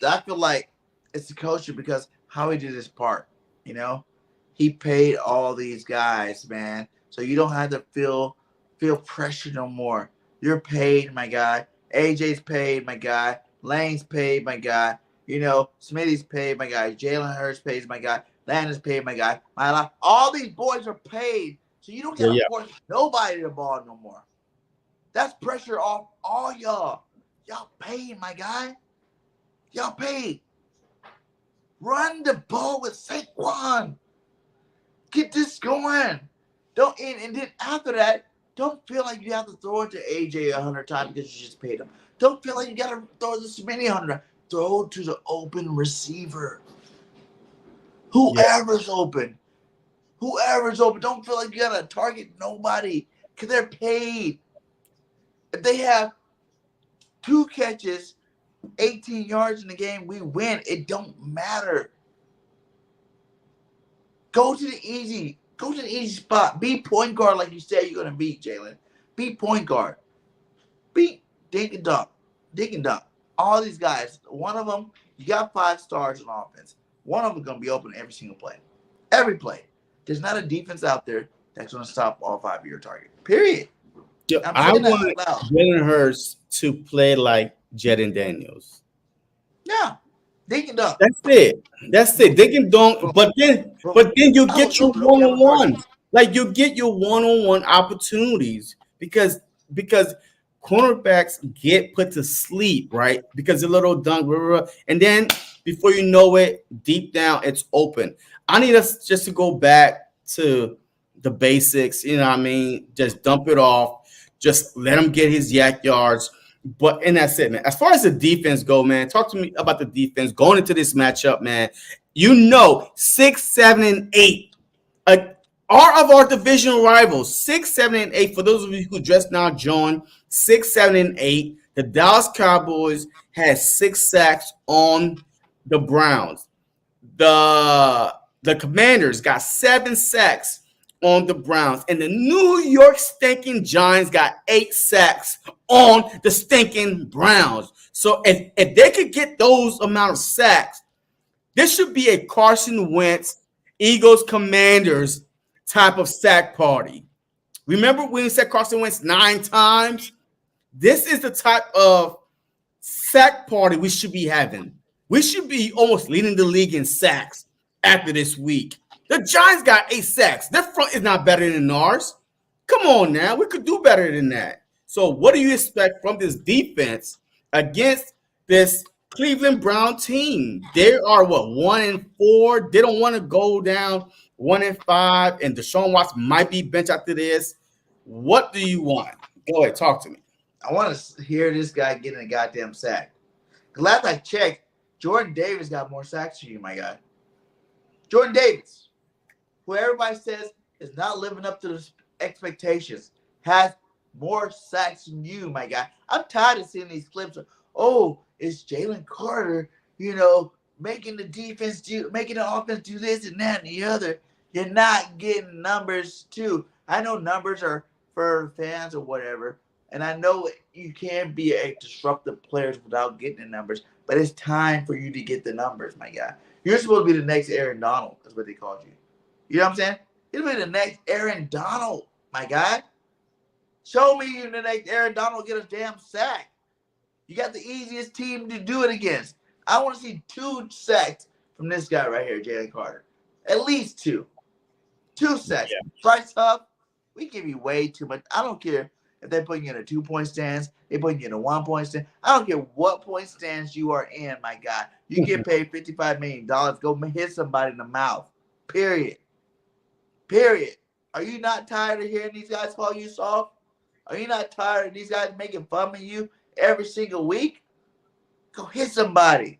Speaker 2: I feel like it's the culture because Howie did his part, you know? He paid all these guys, man. So you don't have to feel pressure no more. You're paid, my guy. AJ's paid, my guy. Lane's paid, my guy. You know, Smitty's paid, my guy. Jalen Hurts pays, my guy. Landon's paid, my guy. All these boys are paid. So you don't get to force nobody the ball no more. That's pressure off all y'all. Y'all paid, my guy. Y'all paid. Run the ball with Saquon. Get this going. And then after that, don't feel like you have to throw it to AJ 100 times because you just paid him. Don't feel like you got to throw this many 100. Throw to the open receiver. Whoever's open. Whoever's open. Don't feel like you got to target nobody because they're paid. If they have 2 catches, 18 yards in the game, we win. It don't matter. Go to the easy spot. Be point guard like you said you're gonna be, Jalen. Be point guard. Be dink and dunk. Dink and dunk. All these guys, one of them, you got 5 stars on offense. One of them gonna be open every single play. Every play. There's not a defense out there that's gonna stop all 5 of your target. Period.
Speaker 1: I want Jalen Hurts to play like Jaden Daniels.
Speaker 2: Yeah. They can dunk.
Speaker 1: That's it. They can dunk, but then you get your one-on-one. Like you get your one-on-one opportunities because cornerbacks get put to sleep, right? Because a little dunk, blah, blah, blah. And then before you know it, deep down it's open. I need us just to go back to the basics, you know what I mean? Just dump it off. Just let him get his yak yards. And that's it, man. As far as the defense go, man, talk to me about the defense going into this matchup, man. 6, 7, and 8 are of our division rivals. 6, 7, and 8. For those of you who just now joined, 6, 7, and 8. The Dallas Cowboys had 6 sacks on the Browns. The Commanders got 7 sacks on the Browns, and the New York stinking Giants got 8 sacks on the stinking Browns. So if they could get those amount of sacks, this should be a Carson Wentz, Eagles, Commanders type of sack party. Remember when we said Carson Wentz 9 times? This is the type of sack party we should be having. We should be almost leading the league in sacks after this week. The Giants got 8 sacks. Their front is not better than ours. Come on now. We could do better than that. So what do you expect from this defense against this Cleveland Brown team? They are 1-4. They don't want to go down 1-5, and Deshaun Watson might be benched after this. What do you want? Go ahead, talk to me.
Speaker 2: I want to hear this guy getting a goddamn sack. Last I checked, Jordan Davis got more sacks than you, my guy. Jordan Davis, who everybody says is not living up to the expectations, has more sacks than you, my guy. I'm tired of seeing these clips of, it's Jalen Carter, making the offense do this and that and the other. You're not getting numbers too. I know numbers are for fans or whatever, and I know you can't be a disruptive player without getting the numbers, but it's time for you to get the numbers, my guy. You're supposed to be the next Aaron Donald, is what they called you. You know what I'm saying? You'll be the next Aaron Donald, my guy. Show me you the next Aaron Donald get a damn sack. You got the easiest team to do it against. I want to see 2 sacks from this guy right here, Jalen Carter. At least 2. 2 sacks. Yeah. Bryce Huff, we give you way too much. I don't care. If they're putting you in a 2-point stance, they putting you in a 1-point stance. I don't care what point stance you are in, my guy. You get paid $55 million. Go hit somebody in the mouth. Period. Period. Are you not tired of hearing these guys call you soft? Are you not tired of these guys making fun of you every single week? Go hit somebody.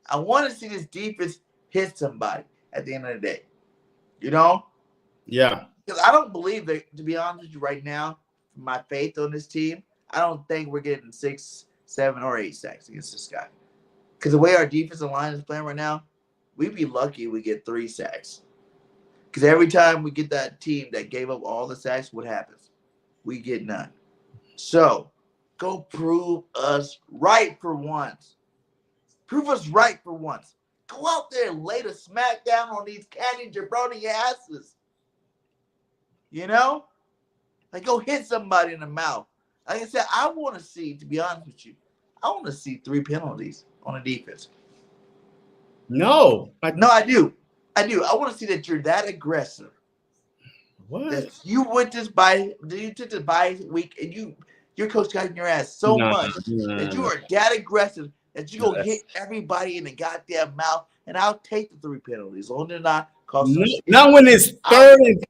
Speaker 2: I want to see this defense hit somebody at the end of the day. You know?
Speaker 1: Yeah.
Speaker 2: Because I don't believe that, to be honest with you right now, my faith on this team, I don't think we're getting 6, 7, or 8 sacks against this guy. Because the way our defensive line is playing right now, we'd be lucky if we get 3 sacks. Because every time we get that team that gave up all the sacks, what happens? We get none. So, go prove us right for once. Prove us right for once. Go out there and lay the smack down on these candy jabroni asses. You know? Like, go hit somebody in the mouth. Like I said, I want to see, to be honest with you, I want to see 3 penalties on the defense.
Speaker 1: No,
Speaker 2: I do. I want to see that you're that aggressive.
Speaker 1: What?
Speaker 2: That you went this bye, you took this bye week, and your coach got in your ass so much that you are that aggressive that you go hit everybody in the goddamn mouth, and I'll take the 3 penalties. Only they're not cost.
Speaker 1: Not when it's third and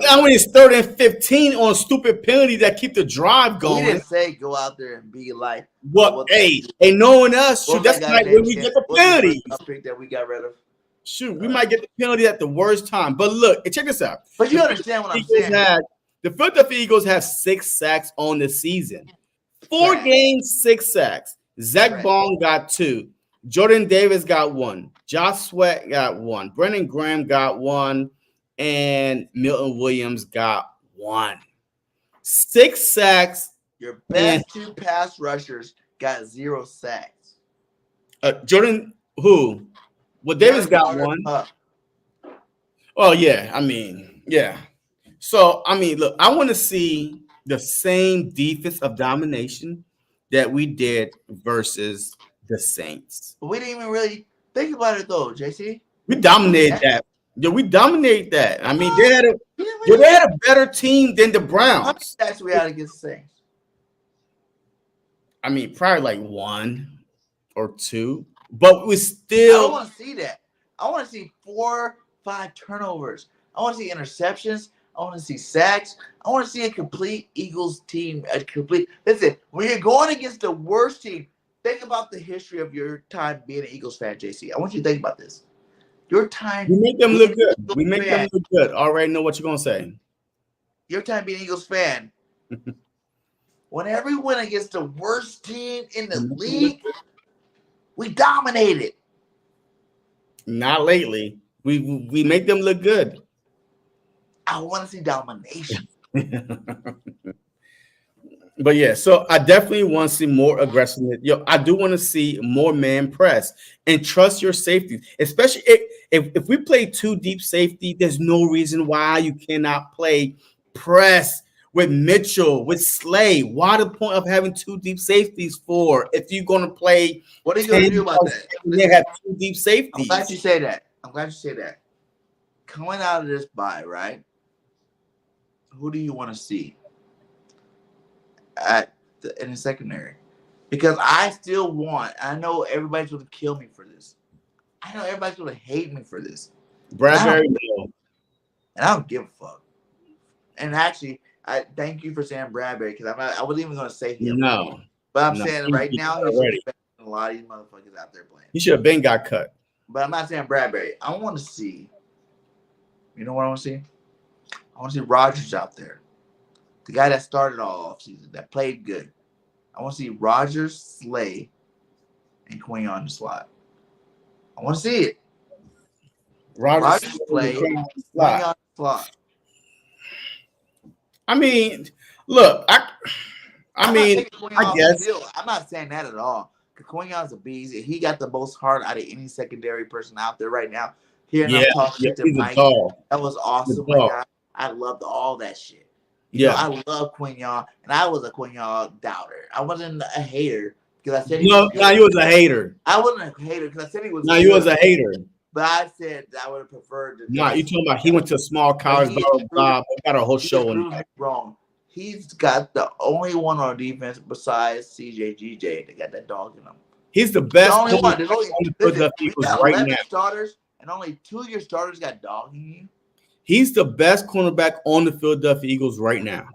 Speaker 1: not when it's 3rd and 15 on stupid penalty that keep the drive going.
Speaker 2: He didn't say go out there and be like,
Speaker 1: what? Hey, knowing us, shoot, that's like when we get the penalty.
Speaker 2: That we got rid of.
Speaker 1: Shoot, we might get the penalty at the worst time. But look, check this out.
Speaker 2: But you understand what I'm saying.
Speaker 1: The Philadelphia Eagles have 6 sacks on the season. 4 games, 6 sacks. Zach Bond got 2. Jordan Davis got 1. Josh Sweat got 1. Brendan Graham got 1. And Milton Williams got 1. 6 sacks.
Speaker 2: Your best 2 pass rushers got 0 sacks.
Speaker 1: Jordan, who? Well, Davis got 1. Oh, yeah. I mean, yeah. So, I mean, look, I want to see the same defense of domination that we did versus the Saints.
Speaker 2: But we didn't even really think about it, though, JC.
Speaker 1: We dominated that. Yeah, we dominate that. I mean, they had a better team than the Browns.
Speaker 2: How many sacks we had against the Saints?
Speaker 1: I mean, probably like 1 or 2. But we still.
Speaker 2: I don't want to see that. I want to see 4, 5 turnovers. I want to see interceptions. I want to see sacks. I want to see a complete Eagles team. Listen, when you're going against the worst team, think about the history of your time being an Eagles fan, JC. I want you to think about this. Your time.
Speaker 1: We make them look good. We make them look good. Already know what you're going to say.
Speaker 2: Your time being an Eagles fan. Whenever we went against the worst team in the league, we dominated.
Speaker 1: Not lately. We make them look good.
Speaker 2: I want to see domination.
Speaker 1: But yeah, so I definitely want to see more aggressiveness. I do want to see more man press and trust your safety, especially if we play 2 deep safety. There's no reason why you cannot play press with Mitchell, with Slay. Why the point of having 2 deep safeties for if you're going to play?
Speaker 2: What are you going to do about that?
Speaker 1: They have 2 deep safeties.
Speaker 2: I'm glad you say that. Coming out of this bye, right? Who do you want to see in the secondary? Because I still want. I know everybody's going to kill me for this. I know everybody's going to hate me for this.
Speaker 1: Bradbury,
Speaker 2: and I don't give a fuck. And actually, I thank you for saying Bradbury because I wasn't even going to say him.
Speaker 1: No,
Speaker 2: but I'm saying right now he's a lot of these motherfuckers out there playing.
Speaker 1: He should have been got cut.
Speaker 2: But I'm not saying Bradbury. I want to see. You know what I want to see? I want to see Rodgers out there. The guy that started all offseason, that played good. I want to see Rodgers, Slay, and Queen on the slot. I want to see it. Rodgers play, Queen on the slot.
Speaker 1: I mean, look, I guess.
Speaker 2: I'm not saying that at all. Because Quinion's a beast. He got the most heart out of any secondary person out there right now. Hearing him talk shit to Mike, that was awesome. I loved all that shit. You know, I love Quinion, and I was a Quinion doubter. I wasn't a hater because I said
Speaker 1: you was a hater.
Speaker 2: I wasn't a hater because I said he was.
Speaker 1: You was a hater.
Speaker 2: But I said I would have preferred to.
Speaker 1: You talking about he went to a small college, blah, got a whole show on.
Speaker 2: Wrong. he's got the only one on defense besides CJ that got that dog in him.
Speaker 1: He's the best.
Speaker 2: The only one. Listen, we
Speaker 1: Eagles
Speaker 2: got
Speaker 1: right
Speaker 2: 11
Speaker 1: now.
Speaker 2: starters, and only 2 of your starters got dog in you.
Speaker 1: He's the best cornerback on the Philadelphia Eagles right now.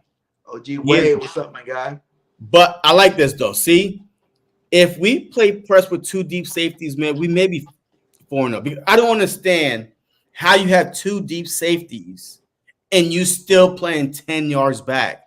Speaker 2: Oh, gee, Wade, what's up, my guy?
Speaker 1: But I like this though. See, if we play press with 2 deep safeties, man, we may be 4-0. Because I don't understand how you have 2 deep safeties and you still playing 10 yards back.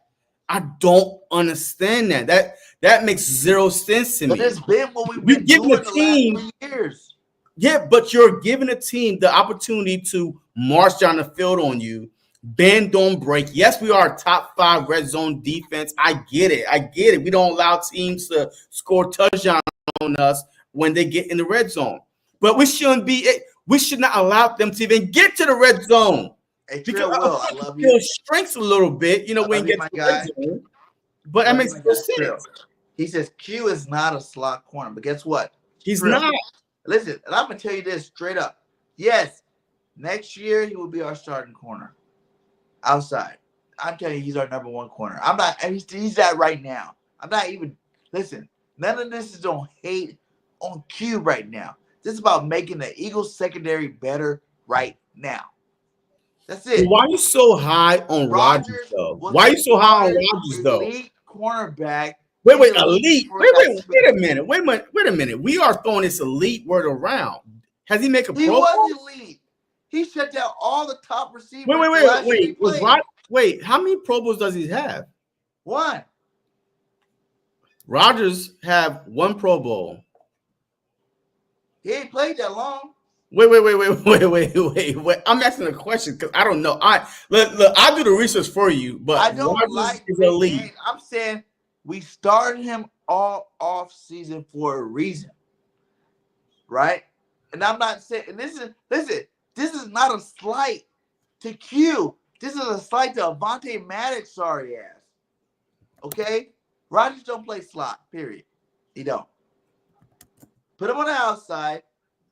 Speaker 1: I don't understand that. That makes zero sense to me.
Speaker 2: But it's been what we've been doing the last 3 years.
Speaker 1: Yeah, but you're giving a team the opportunity to march down the field on you. Bend, don't break. Yes, we are a top 5 red zone defense. I get it. We don't allow teams to score touchdowns on us when they get in the red zone. But we shouldn't be. We should not allow them to even get to the red zone.
Speaker 2: Hey,
Speaker 1: because
Speaker 2: Will, I love you.
Speaker 1: Strengths a little bit, when you get to the red zone. But that makes no sense.
Speaker 2: He says Q is not a slot corner, but guess what?
Speaker 1: He's not.
Speaker 2: Listen, and I'm gonna tell you this straight up. Yes, next year he will be our starting corner. Outside, I'm telling you, he's our number 1 corner. I'm not. He's that right now. I'm not even. Listen, none of this is on hate on Q right now. This is about making the Eagles secondary better right now. That's it.
Speaker 1: Why are you so high on Rodgers though? Why are you so high on Rodgers though?
Speaker 2: Elite cornerback.
Speaker 1: Wait, elite. Wait a minute. We are throwing this elite word around. Has he made a Pro Bowl?
Speaker 2: He was elite. He shut down all the top receivers.
Speaker 1: Wait. How many Pro Bowls does he have?
Speaker 2: 1.
Speaker 1: Rodgers have 1 Pro Bowl.
Speaker 2: He ain't played that long.
Speaker 1: Wait. I'm asking a question because I don't know. I'll do the research for you, but
Speaker 2: I don't
Speaker 1: Rodgers
Speaker 2: like
Speaker 1: is elite.
Speaker 2: I'm saying we started him all off season for a reason, right? And I'm not saying. And this is not a slight to Q. This is a slight to Avonte Maddox. Sorry ass. Okay, Rodgers don't play slot. Period. He don't. Put him on the outside.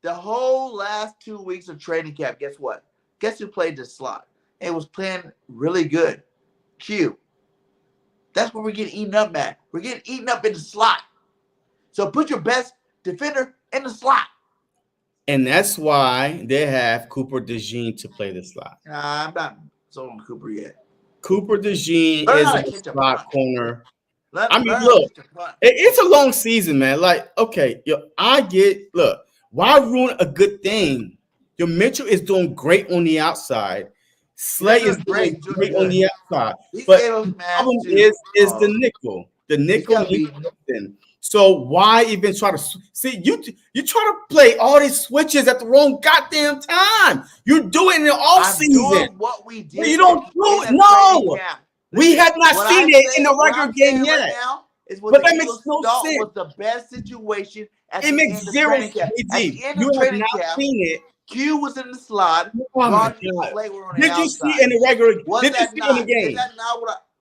Speaker 2: The whole last 2 weeks of training camp, guess what? Guess who played the slot? And was playing really good. Q. That's where we're getting eaten up at. We're getting eaten up in the slot. So put your best defender in the slot.
Speaker 1: And that's why they have Cooper DeJean to play the slot.
Speaker 2: I'm not sold on Cooper yet.
Speaker 1: Cooper DeJean is a slot corner. Look, it's a long season, man. Why ruin a good thing? Your Mitchell is doing great on the outside. Slay is doing great on the outside. But the problem is the nickel. The nickel needs something. So why even try to see you try to play all these switches at the wrong goddamn time? You do it in the off season.
Speaker 2: What we did.
Speaker 1: You don't do it. No. We have not seen it in the regular game yet. But that makes no sense.
Speaker 2: Was the best situation.
Speaker 1: It makes zero sense. You have not seen it.
Speaker 2: Q was in the slot.
Speaker 1: Oh my God. Did you see it in the regular? Did you see it in the game?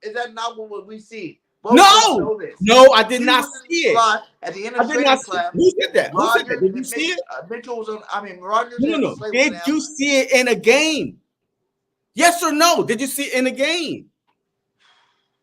Speaker 2: Is that not what we see?
Speaker 1: No, I did not see it.
Speaker 2: At the end of training class,
Speaker 1: who said that? Who said that? Did you see it?
Speaker 2: Mitchell was on. I mean, Rodgers.
Speaker 1: No. Did you see it in a game? Yes or no? Did you see it in a game?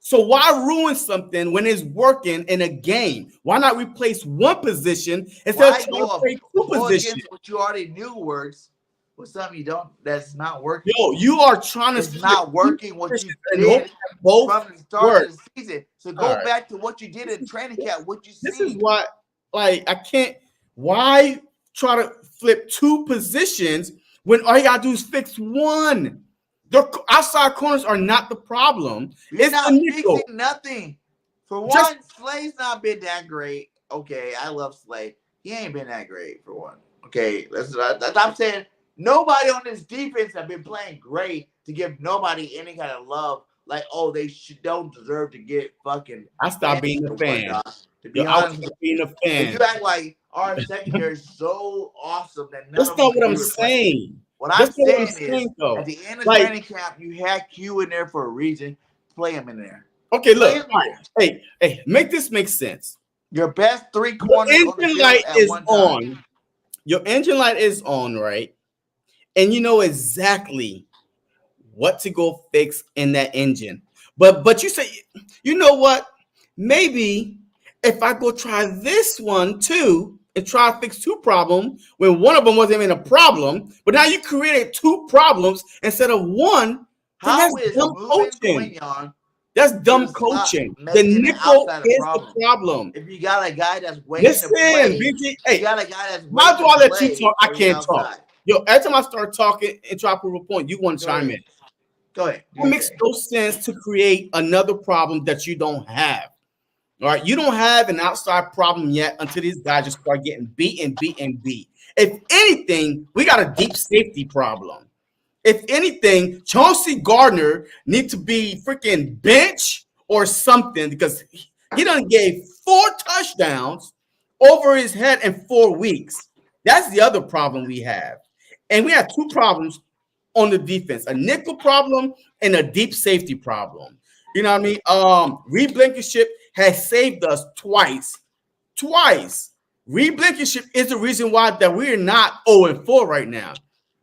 Speaker 1: So why ruin something when it's working in a game? Why not replace one position instead of trying to play 2 positions?
Speaker 2: What you already knew works with something you don't. That's not working.
Speaker 1: Yo, you are trying to.
Speaker 2: It's not working. What you did from the start of the season. So go back to what you did in training camp. What you see.
Speaker 1: This is why, I can't. Why try to flip 2 positions when all you gotta do is fix 1? The outside corners are not the problem.
Speaker 2: It's not fixing nothing. For one, Slay's not been that great. Okay, I love Slay. He ain't been that great for one. Okay, I'm saying nobody on this defense have been playing great to give nobody any kind of love. Like, oh, they don't deserve to get fucking.
Speaker 1: I stopped being a fan. To be honest, being a fan.
Speaker 2: You act like our secondary is so awesome that
Speaker 1: that's not what I'm saying.
Speaker 2: What I'm saying is, at the end of training camp, you had Q in there for a reason. Play him in there.
Speaker 1: Okay, look. Hey, make this make sense.
Speaker 2: Your best 3 corners.
Speaker 1: Your engine light is on. Your engine light is on, right? And you know exactly what to go fix in that engine. But you say, you know what? Maybe if I go try this one too and try to fix two problems when one of them wasn't even a problem, but now you created two problems instead of one, then
Speaker 2: How
Speaker 1: that's
Speaker 2: is
Speaker 1: dumb
Speaker 2: moving
Speaker 1: coaching.
Speaker 2: Quinion
Speaker 1: That's
Speaker 2: to the
Speaker 1: dumb
Speaker 2: slot
Speaker 1: coaching. The
Speaker 2: making it
Speaker 1: nickel
Speaker 2: outside a
Speaker 1: is the
Speaker 2: problem?
Speaker 1: problem.
Speaker 2: If you got a guy that's waiting to
Speaker 1: Listen,
Speaker 2: play,
Speaker 1: BG,
Speaker 2: you
Speaker 1: hey,
Speaker 2: got a guy that's
Speaker 1: why
Speaker 2: waiting
Speaker 1: do I
Speaker 2: to
Speaker 1: let you
Speaker 2: play,
Speaker 1: talk? I
Speaker 2: or he's
Speaker 1: can't talk.
Speaker 2: outside.
Speaker 1: Yo, every time I start talking and try to prove a point, you want to
Speaker 2: Go
Speaker 1: chime
Speaker 2: ahead.
Speaker 1: in.
Speaker 2: Go ahead.
Speaker 1: It makes no sense to create another problem that you don't have. All right, you don't have an outside problem yet until these guys just start getting beat and beat and beat. If anything, we got a deep safety problem. If anything, Chauncey Gardner needs to be freaking bench or something because he done gave 4 touchdowns over his head in 4 weeks. That's the other problem we have. And we have 2 problems on the defense, a nickel problem and a deep safety problem. You know what I mean? Reed Blankenship has saved us twice. Twice. Reed Blankenship is the reason why that we're not 0-4 right now.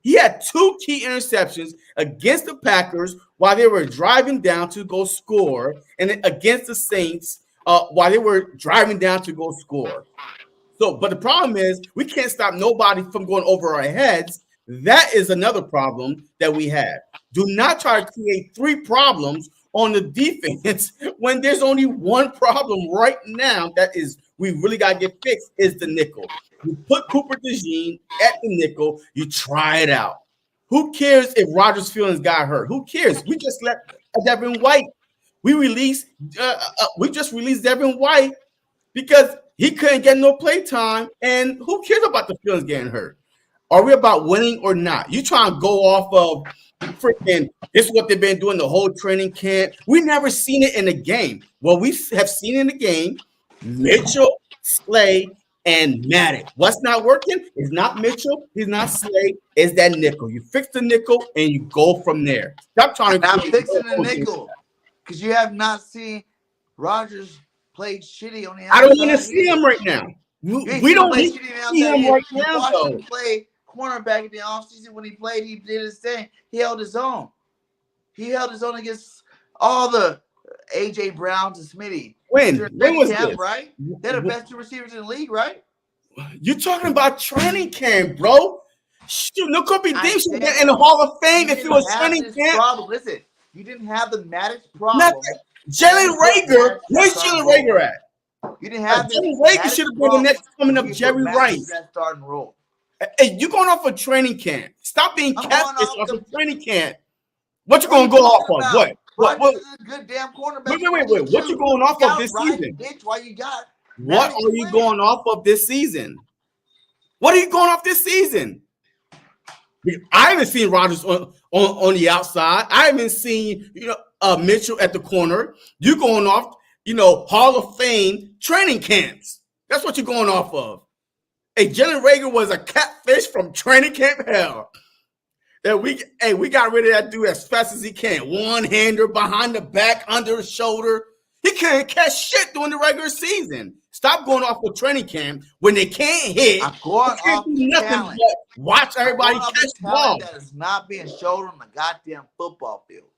Speaker 1: He had 2 key interceptions against the Packers while they were driving down to go score, and then against the Saints while they were driving down to go score. So, but the problem is we can't stop nobody from going over our heads. That is another problem that we have. Do not try to create 3 problems on the defense when there's only one problem right now that is we really got to get fixed is the nickel. You put Cooper DeJean at the nickel, you try it out. Who cares if Rogers' feelings got hurt? Who cares? We just let Devin White. We just released Devin White because he couldn't get no play time, and who cares about the feelings getting hurt? Are we about winning or not? You trying to go off of freaking this is what they've been doing the whole training camp. We never seen it in the game. Well, we have seen in the game Mitchell, Slay, and Maddox. What's not working is not Mitchell, he's not Slay, it's that nickel. You fix the nickel and you go from there. Stop trying to
Speaker 2: I'm fixing the nickel because you have not seen Rodgers play shitty on the outside.
Speaker 1: I don't want to see him right now. We don't need to see him right now,
Speaker 2: you watched
Speaker 1: though.
Speaker 2: him play cornerback in the offseason. When he played, he did his thing. He held his own. He held his own against all the A.J. Browns and Smitty.
Speaker 1: When was
Speaker 2: camp,
Speaker 1: this?
Speaker 2: right? They're the best 2 receivers in the league, right?
Speaker 1: You're talking about training camp, bro. Shoot, look up Dean should get in the Hall of Fame if it was training camp.
Speaker 2: Problem. Listen, you didn't have the Maddox problem.
Speaker 1: Jalen Rager, where's Jalen Rager at?
Speaker 2: You didn't have
Speaker 1: Jalen Rager should have been the next coming up Jerry Rice.
Speaker 2: That starting role.
Speaker 1: Hey, you going off of training camp? Stop being catfish off of training camp. What you
Speaker 2: What
Speaker 1: gonna go off of? What?
Speaker 2: Is a good damn cornerback.
Speaker 1: Wait. What you going off of this season?
Speaker 2: Why you got?
Speaker 1: What are you going off of this season? What are you going off this season? I haven't seen Rodgers on the outside. I haven't seen Mitchell at the corner. You going off Hall of Fame training camps. That's what you're going off of. Hey, Jalen Rager was a catfish from training camp hell. That we got rid of that dude as fast as he can. One-hander behind the back, under his shoulder. He can't catch shit during the regular season. Stop going off of training camp when they can't hit.
Speaker 2: I'm going off
Speaker 1: nothing but watch everybody catch the ball.
Speaker 2: That is not being showed on the goddamn football field.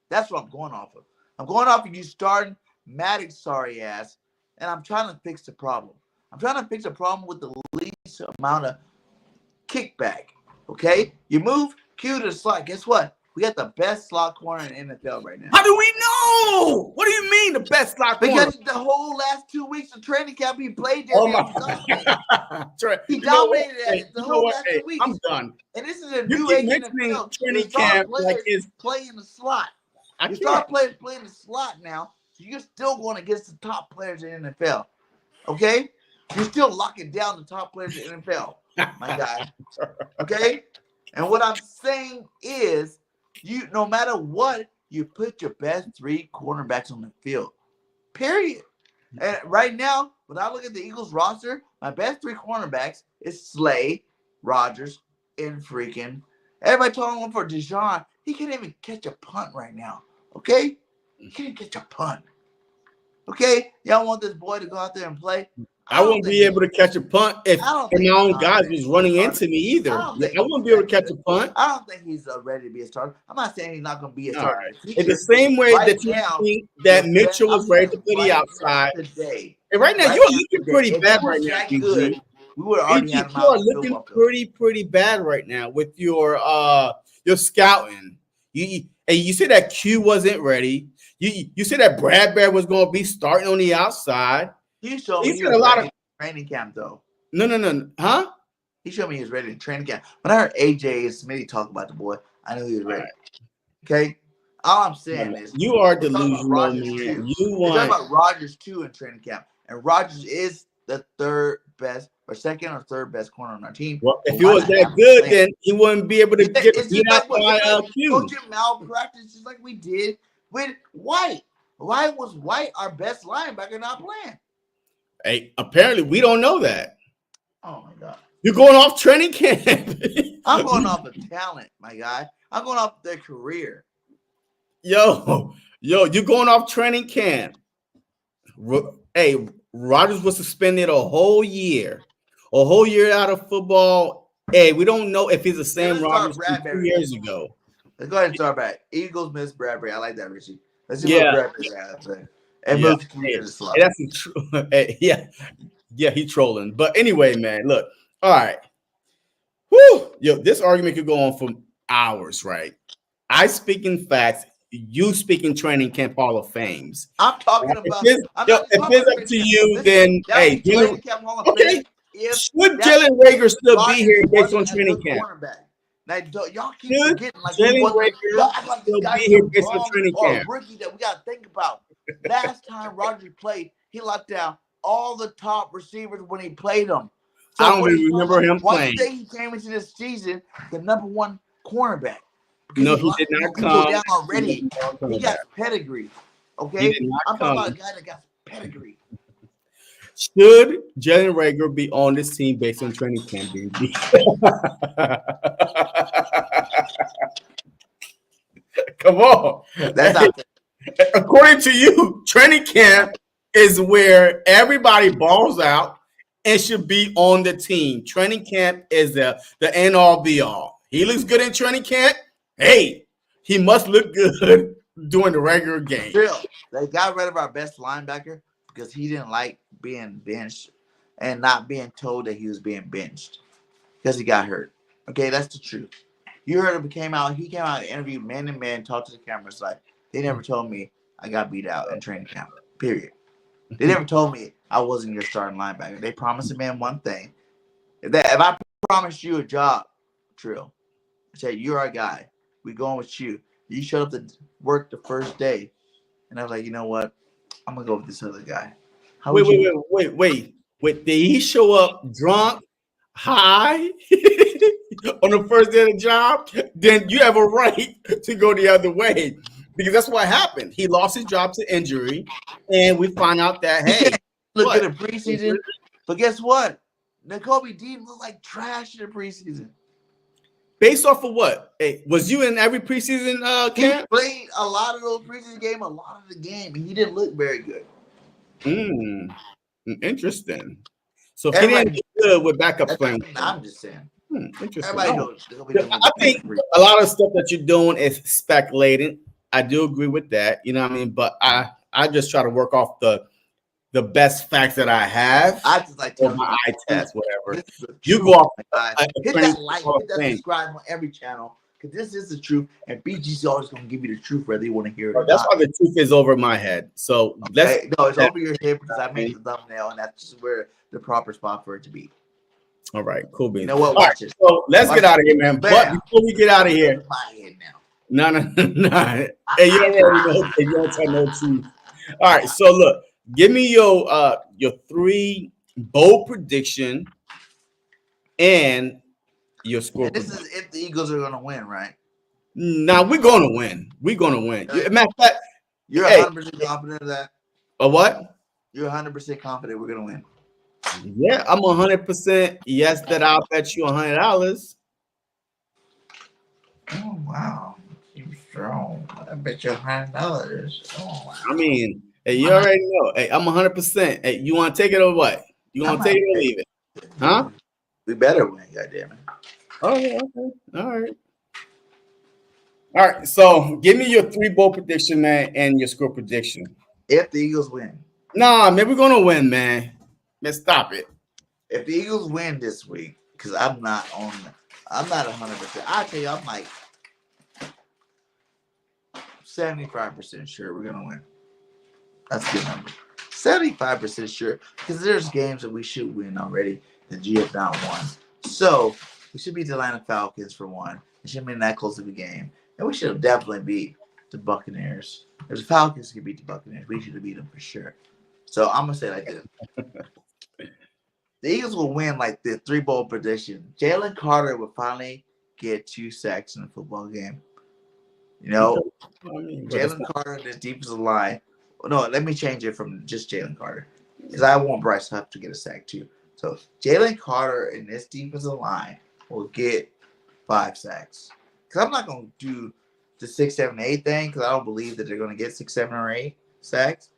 Speaker 2: That's what I'm going off of. I'm going off of you starting Maddox sorry ass, and I'm trying to fix the problem. I'm trying to fix the problem with the least amount of kickback. Okay? You move Q to the slot. Guess what? We got the best slot corner in the NFL right now.
Speaker 1: How do we know? What do you mean the best slot corner?
Speaker 2: Because the whole last 2 weeks of training camp, he played there.
Speaker 1: Oh my God.
Speaker 2: He dominated it the whole last 2 weeks.
Speaker 1: I'm done.
Speaker 2: And this is a new age NFL.
Speaker 1: Training camp like is
Speaker 2: playing the slot. You start playing the slot now, so you're still going against the top players in the NFL. Okay? You're still locking down the top players in the NFL, my guy. Okay? And what I'm saying is, you no matter what, you put your best 3 cornerbacks on the field. Period. And right now, when I look at the Eagles roster, my best 3 cornerbacks is Slay, Rodgers, and freaking everybody talking for DeJean. He can't even catch a punt right now. Okay? He can't catch a punt. Okay, y'all want this boy to go out there and play?
Speaker 1: I wouldn't be able to catch a punt if
Speaker 2: I don't
Speaker 1: my
Speaker 2: think
Speaker 1: own
Speaker 2: he's
Speaker 1: guys
Speaker 2: confident
Speaker 1: was
Speaker 2: to be a
Speaker 1: running
Speaker 2: starter.
Speaker 1: into me either.
Speaker 2: I
Speaker 1: I
Speaker 2: don't think
Speaker 1: wouldn't be able to catch a punt.
Speaker 2: I don't think he's ready to be a starter. I'm not saying he's not going to be a
Speaker 1: All
Speaker 2: starter
Speaker 1: right.
Speaker 2: in the future.
Speaker 1: In the same way
Speaker 2: Right
Speaker 1: that you
Speaker 2: now,
Speaker 1: think that
Speaker 2: the
Speaker 1: Mitchell
Speaker 2: best-
Speaker 1: was ready to
Speaker 2: I'm
Speaker 1: play
Speaker 2: saying
Speaker 1: the
Speaker 2: right
Speaker 1: outside.
Speaker 2: now today.
Speaker 1: And right now,
Speaker 2: Right
Speaker 1: you're
Speaker 2: now
Speaker 1: looking
Speaker 2: today,
Speaker 1: pretty
Speaker 2: if
Speaker 1: bad
Speaker 2: he
Speaker 1: right
Speaker 2: was
Speaker 1: now,
Speaker 2: that
Speaker 1: BG.
Speaker 2: good, we would have already
Speaker 1: BG,
Speaker 2: had him
Speaker 1: you
Speaker 2: out
Speaker 1: are
Speaker 2: of the
Speaker 1: looking
Speaker 2: football field.
Speaker 1: pretty bad right now with your scouting. You said that Q wasn't ready. You said that Bradbury was going to be starting on the outside.
Speaker 2: He showed
Speaker 1: You
Speaker 2: me he
Speaker 1: said
Speaker 2: was
Speaker 1: a lot
Speaker 2: ready
Speaker 1: of
Speaker 2: in training camp, though.
Speaker 1: no, huh?
Speaker 2: He showed me he was ready in training camp. When I heard AJ and Smitty talk about the boy, I knew he was ready. Okay? All I'm saying is
Speaker 1: You are
Speaker 2: we're talking about
Speaker 1: delusional,
Speaker 2: Rodgers
Speaker 1: man.
Speaker 2: too.
Speaker 1: You
Speaker 2: We're talking
Speaker 1: want
Speaker 2: about Rodgers too in training camp. And Rodgers is the third best or second or third best corner on our team.
Speaker 1: well, if
Speaker 2: But
Speaker 1: he
Speaker 2: why
Speaker 1: was
Speaker 2: not
Speaker 1: that
Speaker 2: have him
Speaker 1: good,
Speaker 2: playing?
Speaker 1: then he wouldn't be able to get
Speaker 2: It's
Speaker 1: beat
Speaker 2: just
Speaker 1: out
Speaker 2: like
Speaker 1: by Q.
Speaker 2: coaching malpractice, just like we did with White. Why was White our best linebacker not playing?
Speaker 1: Hey, apparently we don't know that.
Speaker 2: Oh my God.
Speaker 1: You're going off training camp.
Speaker 2: I'm going off of talent, my guy. I'm going off their career.
Speaker 1: Yo, you're going off training camp. Hey, Rodgers was suspended a whole year out of football. Hey, we don't know if he's the same Rodgers from 2 years ago.
Speaker 2: Let's go ahead and start back. Eagles miss Bradbury. I like that, Richie. Let's see
Speaker 1: Yeah.
Speaker 2: what Bradbury has to say. And move to
Speaker 1: Hey,
Speaker 2: the slot.
Speaker 1: that's true. Hey, yeah, he trolling. But anyway, man, look. All right. Whew. Yo, this argument could go on for hours, right? I speak in facts. You speak in training camp Hall of Fames.
Speaker 2: I'm talking about.
Speaker 1: If it's up to you, then hey,
Speaker 2: training camp Hall of
Speaker 1: okay.
Speaker 2: Fame.
Speaker 1: Should Jalen Rager still be here based on training camp?
Speaker 2: Now, y'all keep
Speaker 1: Should
Speaker 2: forgetting like
Speaker 1: Jalen Rager
Speaker 2: y'all act like this
Speaker 1: still
Speaker 2: guy's
Speaker 1: be here
Speaker 2: some
Speaker 1: based on
Speaker 2: bum
Speaker 1: training
Speaker 2: or a
Speaker 1: camp?
Speaker 2: rookie that we got to think about. Last time Roger played, he locked down all the top receivers when he played them. So
Speaker 1: I don't even remember him playing.
Speaker 2: One day he came into this season the number one cornerback.
Speaker 1: No, he did not come.
Speaker 2: Down already. He got pedigree. Okay, I'm talking about a guy that got pedigree.
Speaker 1: Should Jalen Rager be on this team based on training camp? Come on.
Speaker 2: That's not
Speaker 1: according to you, training camp is where everybody balls out and should be on the team. Training camp is the end all be all. He looks good in training camp. Hey, he must look good during the regular game.
Speaker 2: Still, they got rid of our best linebacker because he didn't like being benched and not being told that he was being benched because he got hurt. Okay, that's the truth. You heard him. He came out and interviewed man to man, talked to the cameras like, they never told me I got beat out in training camp, period. They never told me I wasn't your starting linebacker. They promised a man one thing. If I promised you a job, Trill, I said, you're our guy. We going with you. You showed up to work the first day. And I was like, you know what? I'm going to go with this other guy.
Speaker 1: Wait. Did he show up drunk, high on the first day of the job? Then you have a right to go the other way. Because that's what happened. He lost his job to injury. And we find out that, hey.
Speaker 2: Look at the preseason. But guess what? Nakobe Dean looked like trash in the preseason.
Speaker 1: Based off of what? Hey, was you in every preseason camp?
Speaker 2: He played a lot of those preseason games, a lot of the game, and he didn't look very good.
Speaker 1: Interesting. So he didn't do good with backup playing.
Speaker 2: I'm just saying.
Speaker 1: Interesting.
Speaker 2: I
Speaker 1: think a lot of stuff that you're doing is speculating. I do agree with that. You know what I mean? But I just try to work off the best facts that I have.
Speaker 2: I just like to
Speaker 1: my eye test, whatever.
Speaker 2: You
Speaker 1: go off.
Speaker 2: Hit that like, hit that subscribe on every channel. Because this is the truth. And BG's always going to give you the truth whether you want to hear it or
Speaker 1: that's
Speaker 2: not.
Speaker 1: why the truth is over my head. So
Speaker 2: okay. No, it's over your head because I made the thumbnail and that's just where the proper spot for it to be.
Speaker 1: All right, cool beans.
Speaker 2: You know what? Watch it.
Speaker 1: So let's get out of here, man. But before we get out of here,
Speaker 2: my head now.
Speaker 1: No. Hey, you already know. You don't tell no truth. All right, so look, give me your 3 bold prediction and your score.
Speaker 2: And this is if the Eagles are going to win, right?
Speaker 1: Nah, we're going to win. We're going to win. Matter of fact,
Speaker 2: you're 100% confident of that.
Speaker 1: A what?
Speaker 2: You're 100% confident we're going to win.
Speaker 1: Yeah, I'm 100% yes that I'll bet you $100.
Speaker 2: Oh wow. Strong. I bet you $100. Oh, wow.
Speaker 1: I mean, Hey, you already know. Hey, I'm 100%. Hey, you want to take it or what? You want to take it or leave it? Huh?
Speaker 2: We better win, goddamn it.
Speaker 1: Oh, yeah, okay. All right. All right. So give me your 3 bowl prediction, man, and your score prediction.
Speaker 2: If the Eagles win.
Speaker 1: Nah, man, we're gonna win, man. Man, stop it.
Speaker 2: If the Eagles win this week, because I'm not 100%. I tell you, I'm like 75% sure we're gonna win. That's a good number. 75% sure, because there's games that we should win already that you have not won. So we should beat the Atlanta Falcons for one. It shouldn't be that close of a game, and we should have definitely beat the Buccaneers. If the Falcons could beat the Buccaneers, we should have beat them for sure. So I'm gonna say like this. The Eagles will win like the 3 bowl prediction. Jalen Carter will finally get 2 sacks in a football game. You know, Jalen Carter, this defensive line. No, let me change it from just Jalen Carter, because I want Bryce Huff to get a sack too. So Jalen Carter and this defensive line will get 5 sacks. Because I'm not going to do the 6, 7, 8 thing, because I don't believe that they're going to get 6, 7, or 8 sacks.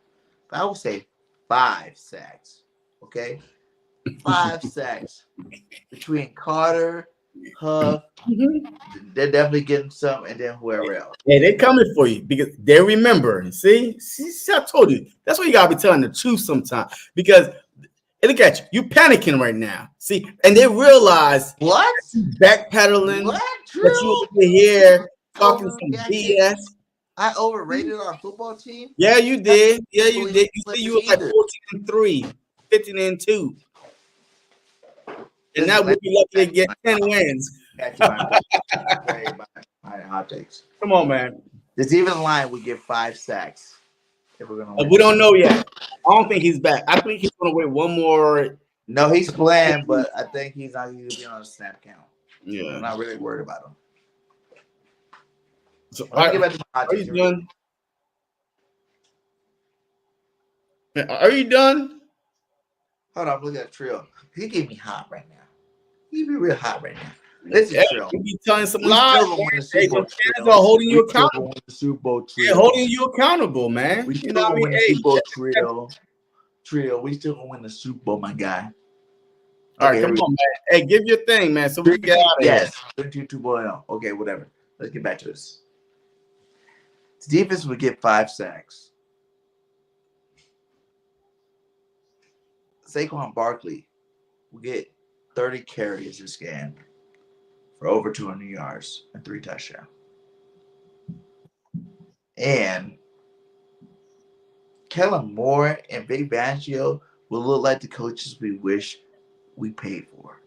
Speaker 2: But I will say 5 sacks. Okay? 5 sacks between Carter, Huff. They're definitely getting some, and then whoever else.
Speaker 1: Yeah, they're coming for you because they remember. See, I told you. That's why you gotta be telling the truth sometimes. Because look at you, you panicking right now. See, and they realize
Speaker 2: What?
Speaker 1: Backpedaling.
Speaker 2: What?
Speaker 1: That you over here talking some BS.
Speaker 2: I overrated our football team.
Speaker 1: Yeah, you did. Yeah, you did. You see, you were like 14-3, 15-2. And now we'll be lucky to get 10 wins.
Speaker 2: Hot takes.
Speaker 1: Come on, man.
Speaker 2: This even line we get 5 sacks if we're gonna win.
Speaker 1: We don't know yet. I don't think he's back. I think he's gonna wait one more.
Speaker 2: No, he's playing, but I think he's not going to be on a snap count.
Speaker 1: Yeah,
Speaker 2: I'm not really worried about him.
Speaker 1: So
Speaker 2: I'll get back to my hot takes.
Speaker 1: Are you done? Are you done?
Speaker 2: Hold on, look at that Trill. He gave me hot right now. He be real hot right now. Listen, Trill.
Speaker 1: You be telling some
Speaker 2: We
Speaker 1: lies.
Speaker 2: still gonna win the Super Bowl,
Speaker 1: Fans are holding you accountable.
Speaker 2: The Super Bowl, Trill.
Speaker 1: They're holding you accountable, man.
Speaker 2: We
Speaker 1: You
Speaker 2: still
Speaker 1: know what I
Speaker 2: gonna
Speaker 1: mean?
Speaker 2: win the Super Bowl, Trill. Trill, we still gonna win the Super Bowl, my guy.
Speaker 1: All right, come on, man. Hey, give your thing, man. So we can get out of
Speaker 2: here. Yes, 2-2-0. Okay, whatever. Let's get back to this. The defense would get 5 sacks. Saquon Barkley will get 30 carries this game for over 200 yards and 3 touchdowns. And Kellen Moore and Vic Fangio will look like the coaches we wish we paid for,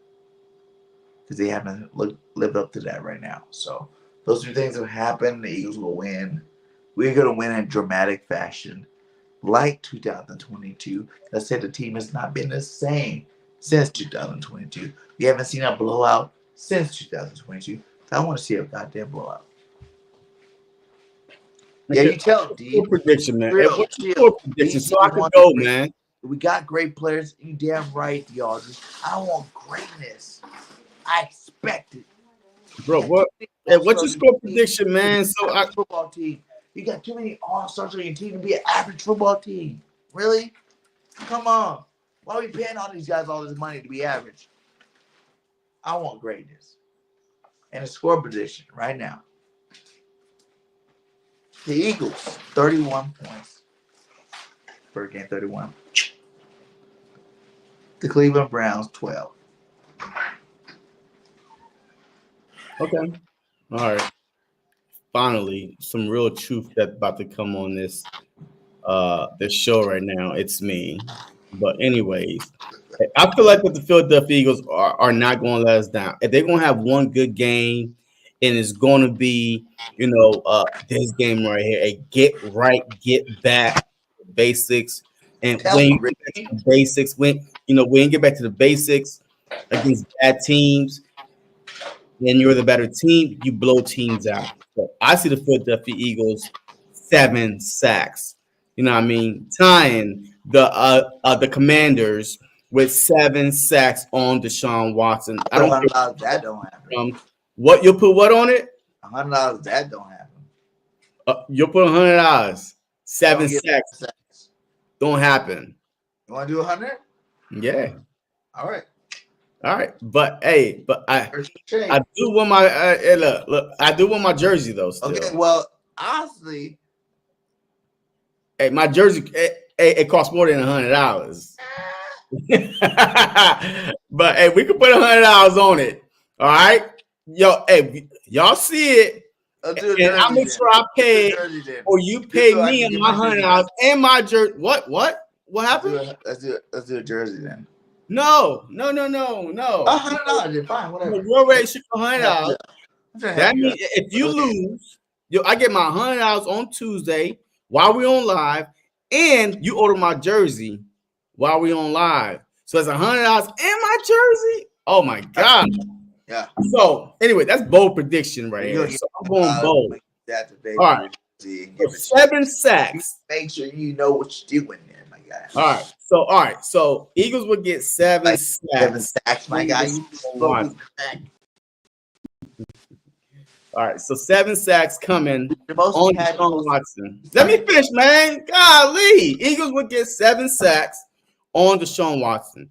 Speaker 2: because they haven't lived up to that right now. So those 2 things will happen. The Eagles will win. We're going to win in dramatic fashion, like 2022. I said the team has not been the same since 2022. We haven't seen a blowout since 2022. I want to see a goddamn blowout. Yeah, you tell D.
Speaker 1: Prediction, man.
Speaker 2: Real,
Speaker 1: What's your prediction? So I can go, man.
Speaker 2: We got great players. You damn right, y'all. I want greatness. I expect it.
Speaker 1: Bro, what? Hey, what's your score prediction, man? So I
Speaker 2: football team. You got too many all-stars on your team to be an average football team. Really? Come on. Why are we paying all these guys all this money to be average? I want greatness. And a score prediction right now. The Eagles, 31 points. Per game, 31. The Cleveland Browns, 12.
Speaker 1: Okay. All right. Finally, some real truth that's about to come on this show right now. It's me. But anyways, I feel like with the Philadelphia Eagles are not going to let us down. If they're going to have one good game, and it's going to be, this game right here, a get right, get back, basics. And when you get back to the basics, when you get back to the basics against bad teams, and you're the better team, you blow teams out. So I see the Philadelphia Eagles 7 sacks. You know what I mean? Tying the Commanders with 7 sacks on Deshaun Watson.
Speaker 2: I don't know that don't happen.
Speaker 1: What you'll put what on it?
Speaker 2: $100. That don't happen.
Speaker 1: You'll put $100. 7 sacks. Don't happen.
Speaker 2: You want to do 100?
Speaker 1: Yeah.
Speaker 2: All right.
Speaker 1: All right. But hey, but I
Speaker 2: I
Speaker 1: do want my hey, look, I do want my jersey though. Still.
Speaker 2: Okay. Well, honestly,
Speaker 1: hey, my jersey it costs more than $100. But hey, we can put $100 on it. All right. Yo, hey, y'all see it. And I'll make sure I pay or you pay me and my $100 and my jersey. What happened?
Speaker 2: Let's do a jersey then.
Speaker 1: No.
Speaker 2: $100 then fine, whatever.
Speaker 1: We're already shooting $100. That means if you lose, I get my $100 on Tuesday while we on live, and you order my jersey while we on live. So it's $100 and my jersey. Oh my god.
Speaker 2: Yeah.
Speaker 1: So anyway, that's bold prediction right here. So I'm going bold. All right. 7 sacks.
Speaker 2: Make sure you know what you're doing there, my guy.
Speaker 1: All right. So Eagles would get 7 sacks.
Speaker 2: 7 sacks, my guy.
Speaker 1: All right, so 7 sacks coming on Deshaun Watson. Let me finish, man. Golly, Eagles would get 7 sacks on Deshaun Watson.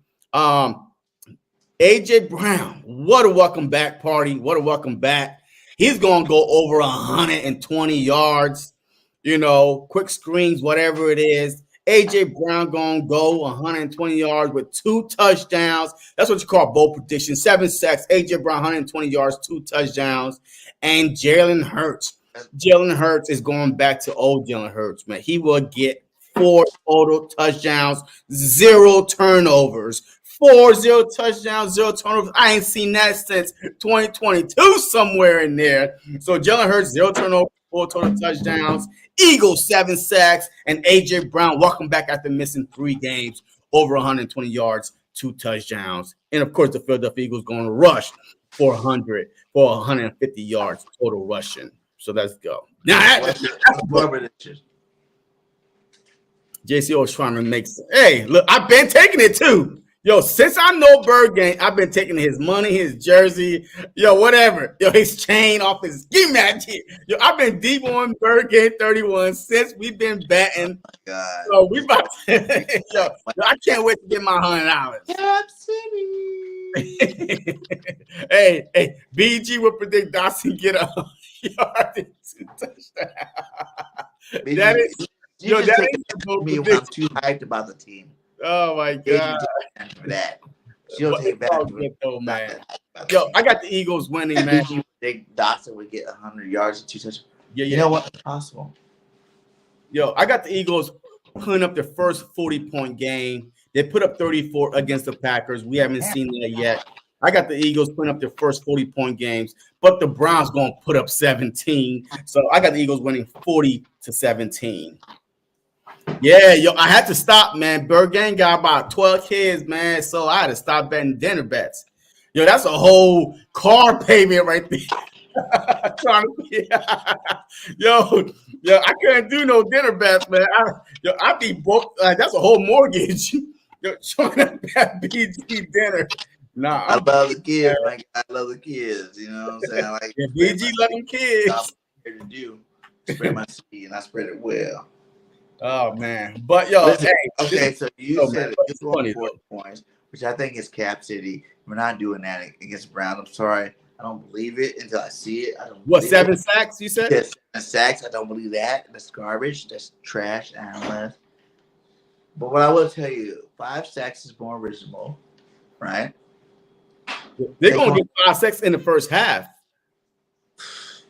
Speaker 1: AJ Brown, what a welcome back party! What a welcome back. He's gonna go over 120 yards. Quick screens, whatever it is. AJ Brown gonna go 120 yards with 2 touchdowns. That's what you call bold prediction. 7 sacks. AJ Brown 120 yards, 2 touchdowns. And Jalen Hurts. Jalen Hurts is going back to old Jalen Hurts, man. He will get 4 total touchdowns, 0 turnovers. 0 touchdowns, 0 turnovers. I ain't seen that since 2022 somewhere in there. So Jalen Hurts, 0 turnovers, 4 total touchdowns. Eagles 7 sacks, and AJ Brown welcome back after missing 3 games, over 120 yards, 2 touchdowns, and of course the Philadelphia Eagles going to rush for 150 yards total rushing. So let's go. Now, JCO is trying to make. Hey, look, I've been taking it too. Yo, since I know BIRDGANG, I've been taking his money, his jersey, whatever. His chain off his ski match. I've been deep on BIRDGANG 31 since we've been batting.
Speaker 2: Oh my God.
Speaker 1: So we about to, I can't wait to get my $100.
Speaker 2: Cap City.
Speaker 1: Hey, BG will predict Dawson get 100 yards and 2 touchdowns. That is
Speaker 2: me when I'm too hyped about the team.
Speaker 1: Oh my God!
Speaker 2: For that, she'll take back
Speaker 1: though, man. Yo, I got the Eagles winning, man.
Speaker 2: You think Dawson would get 100 yards and 2 touchdowns?
Speaker 1: Yeah.
Speaker 2: You know what? It's possible.
Speaker 1: Yo, I got the Eagles putting up their first 40-point game. They put up 34 against the Packers. We haven't seen that yet. I got the Eagles putting up their first 40-point games, but the Browns going to put up 17. So I got the Eagles winning 40-17. Yeah, yo, I had to stop, man. BIRDGANG got about 12 kids, man, so I had to stop betting dinner bets. Yo, that's a whole car payment right there. Yo, I couldn't do no dinner bets, man. I'd be broke. That's a whole mortgage. Yo, trying to bet BG dinner. Nah,
Speaker 2: I love the kids. Like, I love the kids. You know what I'm saying? Like,
Speaker 1: BG love them kids.
Speaker 2: I'm here to do spread my seed, and I spread it well.
Speaker 1: Oh man, but yo,
Speaker 2: listen,
Speaker 1: hey,
Speaker 2: okay. So you said
Speaker 1: it's funny
Speaker 2: 40 points, which I think is Cap City. We're not doing that against Brown. I'm sorry, I don't believe it until I see it. I don't.
Speaker 1: What 7 sacks? You said?
Speaker 2: Yes, 7 sacks. I don't believe that. That's garbage. That's trash. Analyst. But what I will tell you, 5 sacks is more reasonable, right?
Speaker 1: They're gonna get 5 sacks in the first half.
Speaker 2: You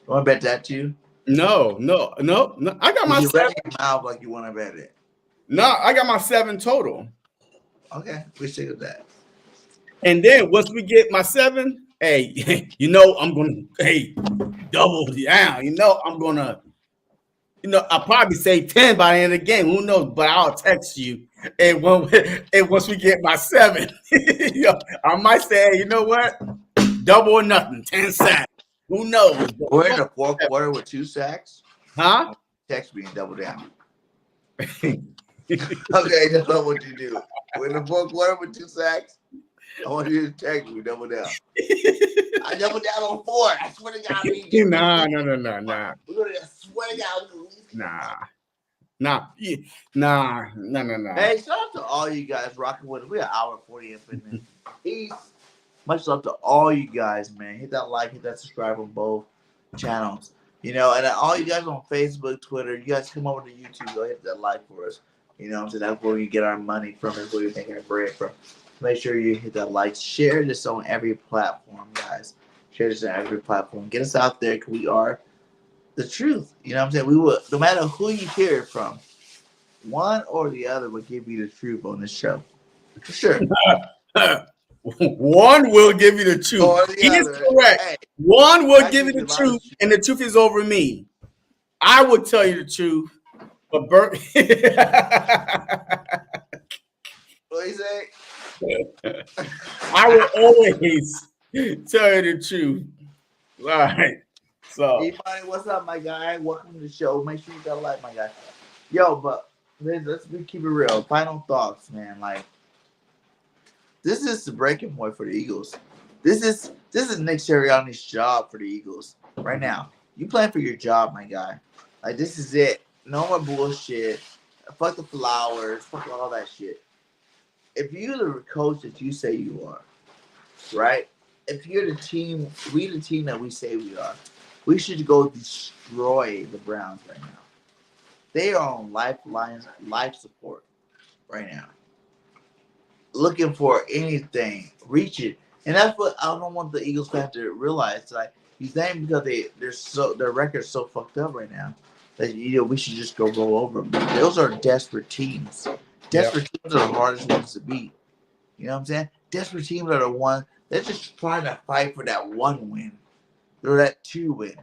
Speaker 2: want to bet that too?
Speaker 1: No. I got my 7.
Speaker 2: Mouth like you want to bet it.
Speaker 1: No, I got my 7 total.
Speaker 2: Okay, we stick with that.
Speaker 1: And then once we get my 7, hey, I'm gonna double down. I'm gonna, I'll probably say 10 by the end of the game. Who knows? But I'll text you. And once we get my 7, I might say, hey, you know what? Double or nothing, 10 sacks. Who knows?
Speaker 2: We're in the 4th quarter with 2 sacks.
Speaker 1: Huh?
Speaker 2: Text me and double down. Okay, that's not what you do. We're in the 4th quarter with 2 sacks. I want you to text me, double down. I double down on 4. I swear to God.
Speaker 1: Nah.
Speaker 2: We're gonna swear to God.
Speaker 1: Nah. Nah, nah.
Speaker 2: Hey, shout out to all you guys rocking with us. We're an hour 40 in fitness. Peace. Much love to all you guys, man. Hit that like, hit that subscribe on both channels. You know, and all you guys on Facebook, Twitter, you guys come over to YouTube, go hit that like for us. You know, so that's where we get our money from, is where we make our bread from. Make sure you hit that like. Share this on every platform, guys. Share this on every platform. Get us out there, because we are the truth. You know what I'm saying? We will, no matter who you hear it from, one or the other will give you the truth on this show. For sure.
Speaker 1: One will give you the truth.
Speaker 2: Or the
Speaker 1: He is
Speaker 2: other.
Speaker 1: correct.
Speaker 2: Hey,
Speaker 1: One will
Speaker 2: I
Speaker 1: give you
Speaker 2: give
Speaker 1: the
Speaker 2: you a lot of
Speaker 1: truth,
Speaker 2: truth.
Speaker 1: and the truth is over me. I will tell you the truth, but Bert.
Speaker 2: What you say?
Speaker 1: I will always tell you the truth. All right. So,
Speaker 2: Everybody, what's up, my guy? Welcome to the show. Make sure you got a like, my guy. Yo, but let's keep it real. Final thoughts, man. Like, this is the breaking point for the Eagles. This is Nick Sirianni's job for the Eagles right now. You playing for your job, my guy. Like, this is it. No more bullshit. Fuck the flowers. Fuck all that shit. If you're the coach that you say you are, right? If you're the team, we the team that we say we are, we should go destroy the Browns right now. They are on life support right now. Looking for anything, reach it. And that's what I don't want the Eagles fans to realize. Like, you think because their record's so fucked up right now that we should just go roll over them. Those are desperate teams. Desperate teams are the hardest ones to beat. You know what I'm saying? Desperate teams are the ones they're just trying to fight for that one win or that 2 win.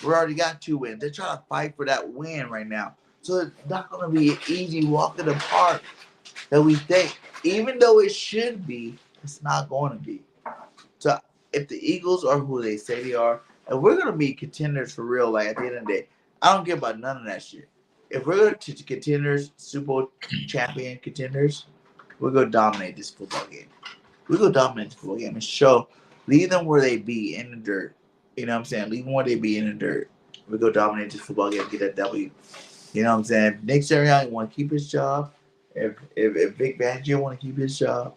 Speaker 2: We already got 2 wins. They're trying to fight for that win right now. So it's not going to be an easy walk in the park that we think. Even though it should be, it's not going to be. So if the Eagles are who they say they are, and we're going to be contenders for real, like at the end of the day, I don't care about none of that shit. If we're going to contenders, Super Bowl champion contenders, we're going to dominate this football game. We're going to dominate this football game and leave them where they be, in the dirt. You know what I'm saying? Leave them where they be, in the dirt. We're going to dominate this football game and get that W. You know what I'm saying? If Nick Sirianni want to keep his job, if Vic Fangio want to keep his job,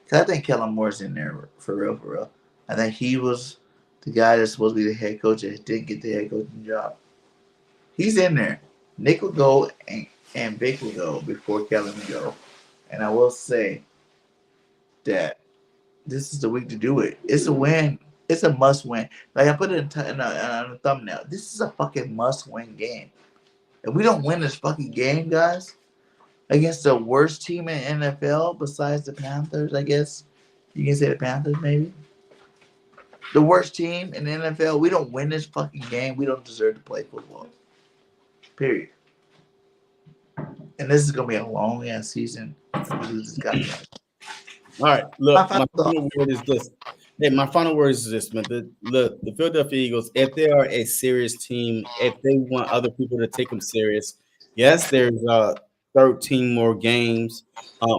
Speaker 2: because I think Kellen Moore's in there for real. I think he was the guy that's supposed to be the head coach that didn't get the head coaching job. He's in there. Nick will go and Vic will go before Kellen will go. And I will say that this is the week to do it. It's a win. It's a must-win. Like I put it in a thumbnail. This is a fucking must-win game. If we don't win this fucking game, guys, against the worst team in NFL besides the Panthers, I guess you can say the Panthers maybe. The worst team in the NFL, we don't win this fucking game, we don't deserve to play football. Period. And this is going to be a long-ass season.
Speaker 1: all right. Look, my final word is this. Hey, my final word is this, man. The Philadelphia Eagles, if they are a serious team, if they want other people to take them serious, yes, there's 13 more games,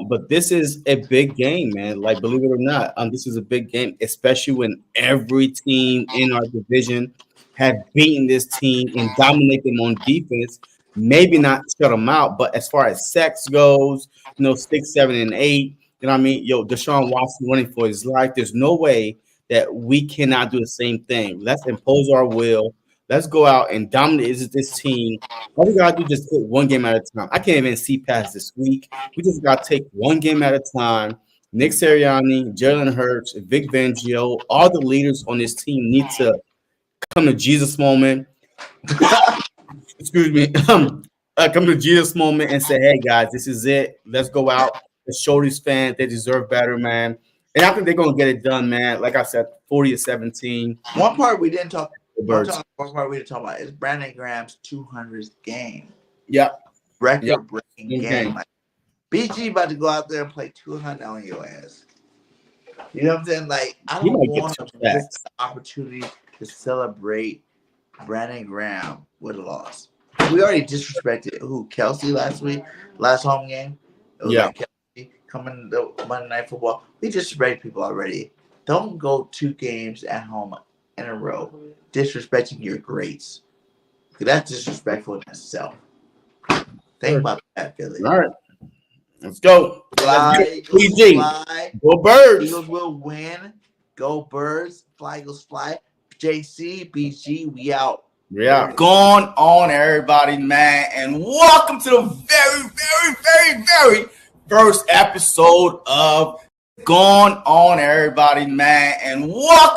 Speaker 1: but this is a big game, man. Like, believe it or not, this is a big game, especially when every team in our division have beaten this team and dominate them on defense. Maybe not shut them out, but as far as sacks goes, 6, 7, and 8. You know what I mean? Deshaun Watson running for his life. There's no way that we cannot do the same thing. Let's impose our will. Let's go out and dominate this team. All we got to do is just take one game at a time. I can't even see past this week. We just got to take one game at a time. Nick Sirianni, Jalen Hurts, Vic Fangio, all the leaders on this team need to come to Jesus moment. Excuse me. Come to Jesus moment and say, hey, guys, this is it. Let's go out. Let's show these fans they deserve better, man. And I think they're going to get it done, man. Like I said, 40-17.
Speaker 2: One part we didn't talk about is Brandon Graham's 200th game.
Speaker 1: Yep.
Speaker 2: Record-breaking game. Like, BG about to go out there and play 200 on your ass. You know what I'm saying? Like, I don't want to miss the opportunity to celebrate Brandon Graham with a loss. We already disrespected Kelsey last home game. It was like Kelsey coming to Monday Night Football. We disrespected people already. Don't go 2 games at home in a row disrespecting your greats. That's disrespectful in itself. Think about that, Philly.
Speaker 1: All right. Let's go.
Speaker 2: Fly, Eagles,
Speaker 1: PG.
Speaker 2: fly.
Speaker 1: Go Birds.
Speaker 2: Eagles will win. Go Birds. Fly, Eagles, fly. JC, BG, we out.
Speaker 1: Yeah. Going on, everybody, man. And welcome to the very first episode of Going On, everybody, man. And welcome.